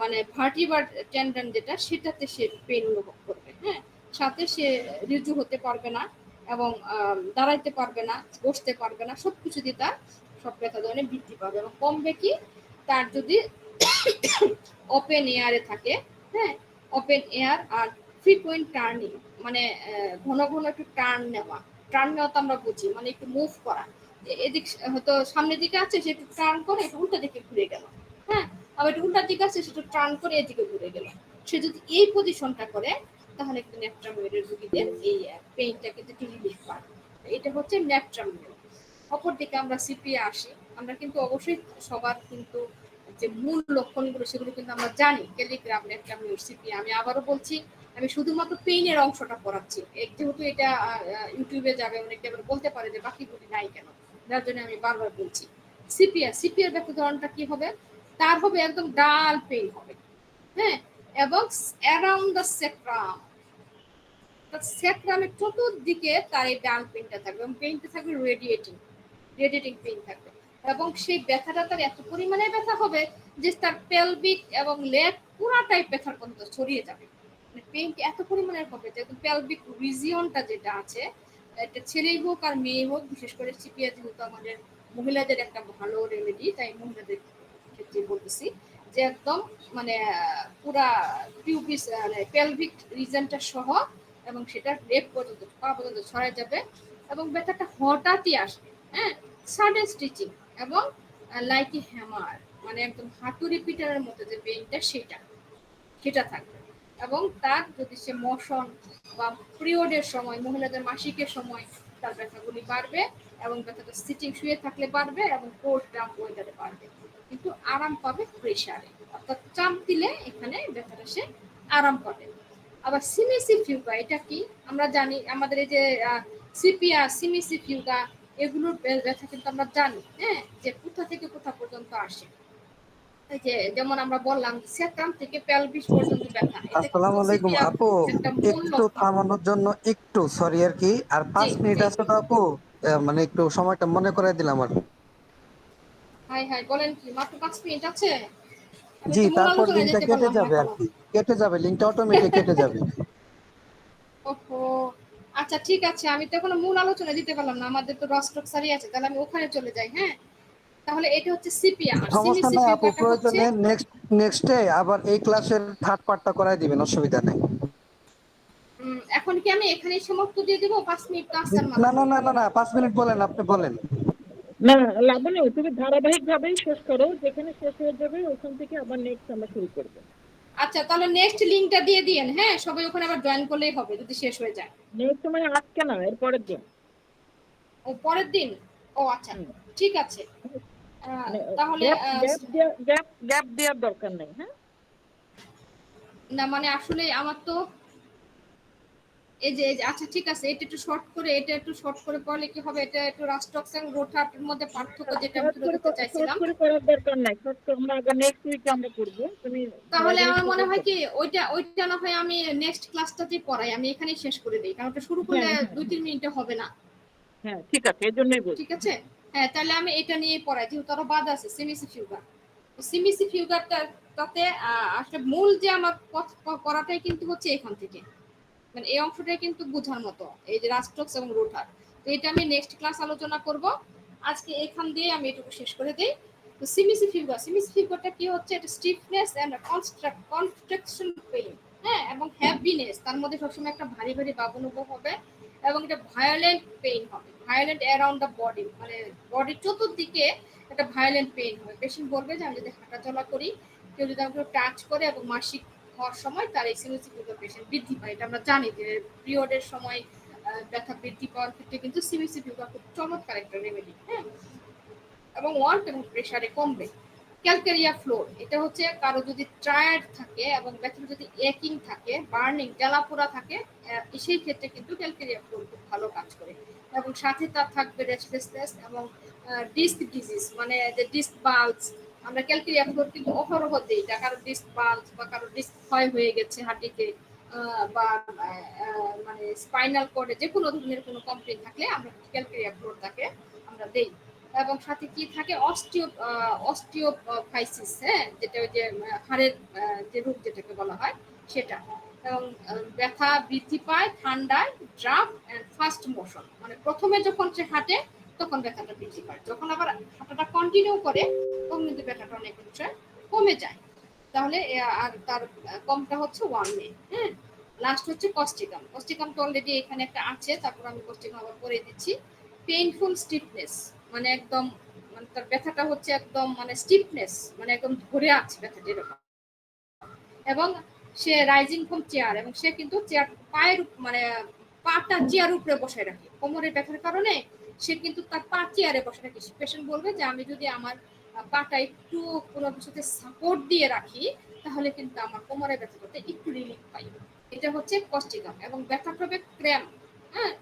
মানে ভার্টিবার টেন্ডন যেটা, সেটাতে সে পেন অনুভব করবে। হ্যাঁ, সাথে সে রিজু হতে পারবে না এবং দাঁড়াইতে পারবে না, বসতে পারবে না, সবকিছু দিয়ে তার সব ব্যথা ধরনের বৃদ্ধি পাবে এবং কমবে কি, তার যদি ওপেন এয়ারে থাকে, হ্যাঁ, ওপেন এয়ার আর ফ্রিকুয়েন্ট টার্নিং, মানে ঘন ঘন একটু টার্ন নেওয়া তো আমরা বুঝি, মানে একটু মুভ করা, এদিক হয়তো সামনের দিকে আছে সে একটু টার্ন করে একটু উল্টা দিকে ঘুরে গেল, হ্যাঁ, আবার একটু উল্টা দিকে আছে সেটা টার্ন করে এদিকে ঘুরে গেল। সে যদি এই পজিশনটা করে, তাহলে কিন্তু ন্যাট্রামিউলের রোগীদের এই পেইনটা কিন্তু একটু রিলিফ পায়। এটা হচ্ছে ন্যাট্রামিউল। অপরদিকে আমরা সিপিএ আসি। আমরা কিন্তু অবশ্যই সবার কিন্তু যে মূল লক্ষণগুলো সেগুলো কিন্তু আমরা জানি, টেলিগ্রাম, ন্যাট্রামিউল, সিপিএ। আমি আবারও বলছি, আমি শুধুমাত্র পেইনের অংশটা পড়াচ্ছি, যেহেতু এটা ইউটিউবে যাবে, অনেকে আবার বলতে পারে যে বাকিগুলি নাই কেন, যার জন্য আমি বারবার বলছি। সিপিআর ব্যাখ্যা ধরনটা কি হবে, তার হবে একদম ডাল পেইন হবে, হ্যাঁ, এবং অ্যারাউন্ড দ্য সেক্রাম, সেক্রামের চতুর্দিকে তার এই ডাল পেইনটা থাকবে এবং পেইনটা থাকবে রেডিয়েটিং পেইন থাকবে। এবং সেই ব্যথাটা তার এত পরিমাণে ব্যথা হবে যে তার পেলভিক এবং লেগ পুরাটাই ব্যথার পর্যন্ত ছড়িয়ে যাবে। মানে পেইনটা এত পরিমাণের হবে যে পেলভিক রিজিয়নটা যেটা আছে, এটা ছেলেই হোক আর মেয়ে হোক, বিশেষ করে সিপিআর যেহেতু আমাদের মহিলাদের একটা ভালো রেমেডি, তাই মহিলাদের ক্ষেত্রে বলতেছি যে একদম মানে পুরা পিউবিস মানে পেলভিক রিজনটা সহ এবং সেটা লেগ পর্যন্ত পা পর্যন্ত ছড়ায় যাবে এবং ব্যথাটা হঠাৎই আসবে। হ্যাঁ, সাডেন স্টিচিং এবং লাইক এ হ্যামার, মানে একদম হাতুড়ি পিটারের মতো যে পেইনটা সেটা থাকবে। এবং তার যদি সে মোশন বা পিরিয়ডের সময়, মহিলাদের মাসিকের সময় তার ব্যথাগুলি বাড়বে এবং ব্যথাটা সিটিং শুয়ে থাকলে বাড়বে এবং কোল্ড ডাম্প ওয়েদারে বাড়বে, কিন্তু আরাম পাবে প্রেসারে, অর্থাৎ চাপ দিলে এখানে ব্যথাটা সে আরাম পাবে। আবার সিমিসিফিউগা, এটা কি আমরা জানি, আমাদের এই যে সিপিআর, সিমিসিফিউগা, এগুলোর ব্যথা কিন্তু আমরা জানি, হ্যাঁ, যে কোথা থেকে কোথা পর্যন্ত আসে। এই যে যেমন আমরা বললাম সেক্রাম থেকে পেলভিস পর্যন্ত ব্যথা, এটা কিন্তু আসসালামু আলাইকুম সিপিআর আপু, একটা মূল একটু লক্ষণ। থামানোর জন্য একটু সরি আর কি, আর জি 5 মিনিট জি, আছে তো আপু, মানে একটু সময়টা মনে করে দিলাম আর কি। হাই হাই, বলেন কি, মাত্র 5 মিনিট আছে? আমি জি, তো মূল তারপর আলোচনায় লিঙ্কটা যেতে কেটে পারলাম না যাবে আর এখনো। কি, কেটে যাবে, লিঙ্কটা অটোমেটিক কেটে যাবে। ওহো, আচ্ছা ঠিক আছে, আমি তো এখনো মূল আলোচনা দিতে পারলাম না, আমাদের তো রস্টক সারি আছে, তাহলে আমি ওখানে চলে যাই। হ্যাঁ, তাহলে এটা হচ্ছে সিপিআর। সমস্যা নাই আপু, সিমিসিফিউগাটা হচ্ছে প্রয়োজনে নেক্সটে আবার এই ক্লাসের থার্ড পার্টটা করাই দিবেন, অসুবিধা নেই। এখন কি আমি এখানেই সমাপ্ত দিয়ে দেবো? 5 মিনিট তো আছে আর না মাত্র। না না না না, 5 মিনিট বলেন, আপনি বলেন। না, লাবণী, তুমি ধারাবাহিকভাবেই শেষ করো, যেখানে শেষ হয়ে যাবে ওখান থেকে আবার নেক্সট আমরা শুরু করব। আচ্ছা, তাহলে নেক্সট লিংকটা দিয়ে দিয়েন, হ্যাঁ, সবাই ওখানে আবার জয়েন করলেই হবে যদি শেষ হয়ে যায়। নেক্সট সময় আজকে না, এর পরের দিন। ও পরের দিন? ও আচ্ছা, হুম, ঠিক আছে। মানে তাহলে গ্যাপ গ্যাপ গ্যাপ গ্যাপ দেওয়ার দরকার নেই। হ্যাঁ, না মানে আসলে আমার তো এই যে আচ্ছা ঠিক আছে, এটা একটু শর্ট করে পড়লে কি হবে, এটা একটু রাস্টক্স এবং রোটাটের মধ্যে পার্থক্য যেটা আমি তুলে ধরতে শর্ট চাইছিলাম। করে করার দরকার নাই, শর্ট করে আমরা আবার নেক্সট উইকে আমরা করবো, তুমি তাহলে ধারাবাহিক আমার মনে ভাবে হয় করো। কি ওইটা না হয় আমি নেক্সট ক্লাসটাতে পড়াই, আমি এখানেই শেষ করে দিই, কারণ ওটা শুরু করলে হ্যাঁ হ্যাঁ 2-3 মিনিটে হবে না। হ্যাঁ, ঠিক আছে, এর জন্যই ঠিক বলছি। আছে, হ্যাঁ তাহলে আমি এটা নিয়ে পড়াই, যেহেতু আরো বাদ আছে সিমিসি ফিউগার। সিমিসি ফিউগারটা তাতে আসলে মূল যে আমার পড়াটাই কিন্তু হচ্ছে এখান থেকে, মানে এই অংশটাই কিন্তু বোঝার মতো, এই যে রাস্ট্রক্স এবং রোটার। তো এটা আমি নেক্সট ক্লাস আলোচনা করব, আজকে এখান দিয়ে আমি এটুকু শেষ করে দিই। তো সিমিসি ফিগারটা কি হচ্ছে, এটা স্টিফনেস এন্ড কনস্ট্রাকশন পেইন, হ্যাঁ, এবং হ্যাভিনেস, তার মধ্যে সবসময় একটা ভারী ভারী ভাব অনুভব হবে, এবং এটা ভায়োলেন্ট পেইন হবে, ভায়োলেন্ট অ্যারাউন্ড দ্য বডি, মানে বডির চতুর্দিকে একটা ভায়োলেন্ট পেইন হবে। পেশেন্ট বলবে যে আমি যদি হাঁটাচলা করি, কেউ যদি আমাকে টাচ করে, এবং মাসিক হওয়ার সময় তার এই সিমিসি ফিভার পেশেন্ট বৃদ্ধি পায়। এটা আমরা জানি যে পিরিয়ডের সময় ব্যথা বৃদ্ধি পাওয়ার ক্ষেত্রে কিন্তু সিমিসি ফিভার খুব চমৎকার একটা রেমেডি, হ্যাঁ, এবং ওয়ার্ক এবং প্রেসারে কমবে। ক্যালকেরিয়া ফ্লোর, এটা হচ্ছে কারো যদি টায়ার্ড থাকে এবং ব্যথা যদি একিং থাকে, বার্নিং জ্বালাপোড়া থাকে, সেই ক্ষেত্রে কিন্তু ক্যালকেরিয়া ফ্লোর খুব ভালো কাজ করে। এবং সাথে তার থাকবে রেস্টলেসনেস এবং ডিস্ক ডিজিজ, মানে যে ডিস্ক বাল্বস, আমরা ক্যালকেরিয়া ফ্লোর কিন্তু অহরহ দিই, এটা কারো ডিস্ক বাল্বস বা কারো ডিস্ক ক্ষয় হয়ে গেছে হাঁটিতে, বা মানে স্পাইনাল কর্ডে যে কোনো ধরনের কোনো কমপ্লেন থাকলে আমরা ক্যালকেরিয়া ফ্লোর তাকে আমরা দেই। এবং সাথে কি থাকে, অস্টিওফাইসিস, হ্যাঁ, যেটা ওই যে হাড়ের যে রোগ যেটাকে বলা হয় সেটা। এবং ব্যথা বৃদ্ধি পায় ঠান্ডায়, ড্রাফট এন্ড ফাস্ট মোশন, মানে প্রথমে যখন সে হাঁটে তখন ব্যথাটা বৃদ্ধি পায়, যখন আবার হাঁটাটা কন্টিনিউ করে তখন কিন্তু ব্যথাটা অনেক কমে যায়। তাহলে আর তার কমটা হচ্ছে 1 মে, হ্যাঁ। লাস্ট হচ্ছে কস্টিকাম তো অলরেডি এখানে একটা আছে, তারপর আমি কস্টিকাম আবার করে দিচ্ছি। পেইনফুল স্টিফনেস, মানে একদম, মানে তার ব্যথাটা হচ্ছে একদম মানে স্টিফনেস, মানে একদম ধরে আছে ব্যথা যেরকম। এবং সে রাইজিং ফ্রম চেয়ার, এবং সে কিন্তু চেয়ার পায়ের মানে পাটা চেয়ার উপরে বসায় রাখে, কোমরের ব্যথার কারণে সে কিন্তু তার পা চেয়ারে বসে রাখে। পেশেন্ট বলবে যে আমি যদি আমার পাটা একটু কোনো কিছুতে সাপোর্ট দিয়ে রাখি, তাহলে কিন্তু আমার কোমরের ব্যথাটাতে একটু রিলিফ পাই। এটা হচ্ছে কস্টিকাম। এবং ব্যথাটা হবে ক্র্যাম্প, হ্যাঁ,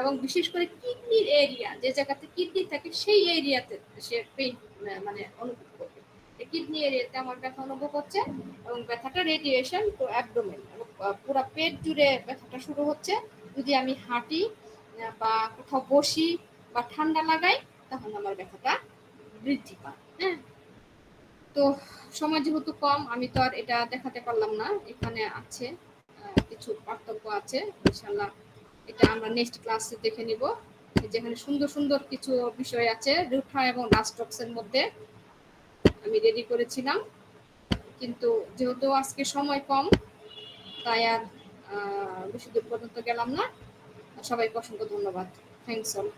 এবং বিশেষ করে কিডনির এরিয়া, যে জায়গাতে কিডনি থাকে সেই এরিয়াতে সে পেইন মানে অনুভব করবে। কিডনি এরিয়াতে আমার ব্যথা অনুভব হচ্ছে, এবং ব্যথাটা রেডিয়েশন টু অ্যাবডোমেন, এবং পুরো পেট জুড়ে ব্যথাটা শুরু হচ্ছে। যদি আমি হাঁটি বা কোথাও বসি বা ঠান্ডা লাগাই, তখন আমার ব্যথাটা বৃদ্ধি পায়, হ্যাঁ। তো সময় যেহেতু কম, আমি তো আর এটা দেখাতে পারলাম না, এখানে আছে কিছু পার্থক্য আছে, ইনশাল্লাহ এটা আমরা নেক্সট ক্লাসে দেখে নিব, যেখানে সুন্দর সুন্দর কিছু বিষয় আছে রুথা এবং রাস্টক্সের মধ্যে আমি রেডি করেছিলাম। কিন্তু যেহেতু আজকে সময় কম, তাই আর বেশি দূর পর্যন্ত গেলাম না। সবাইকে অসংখ্য ধন্যবাদ। Thanks all.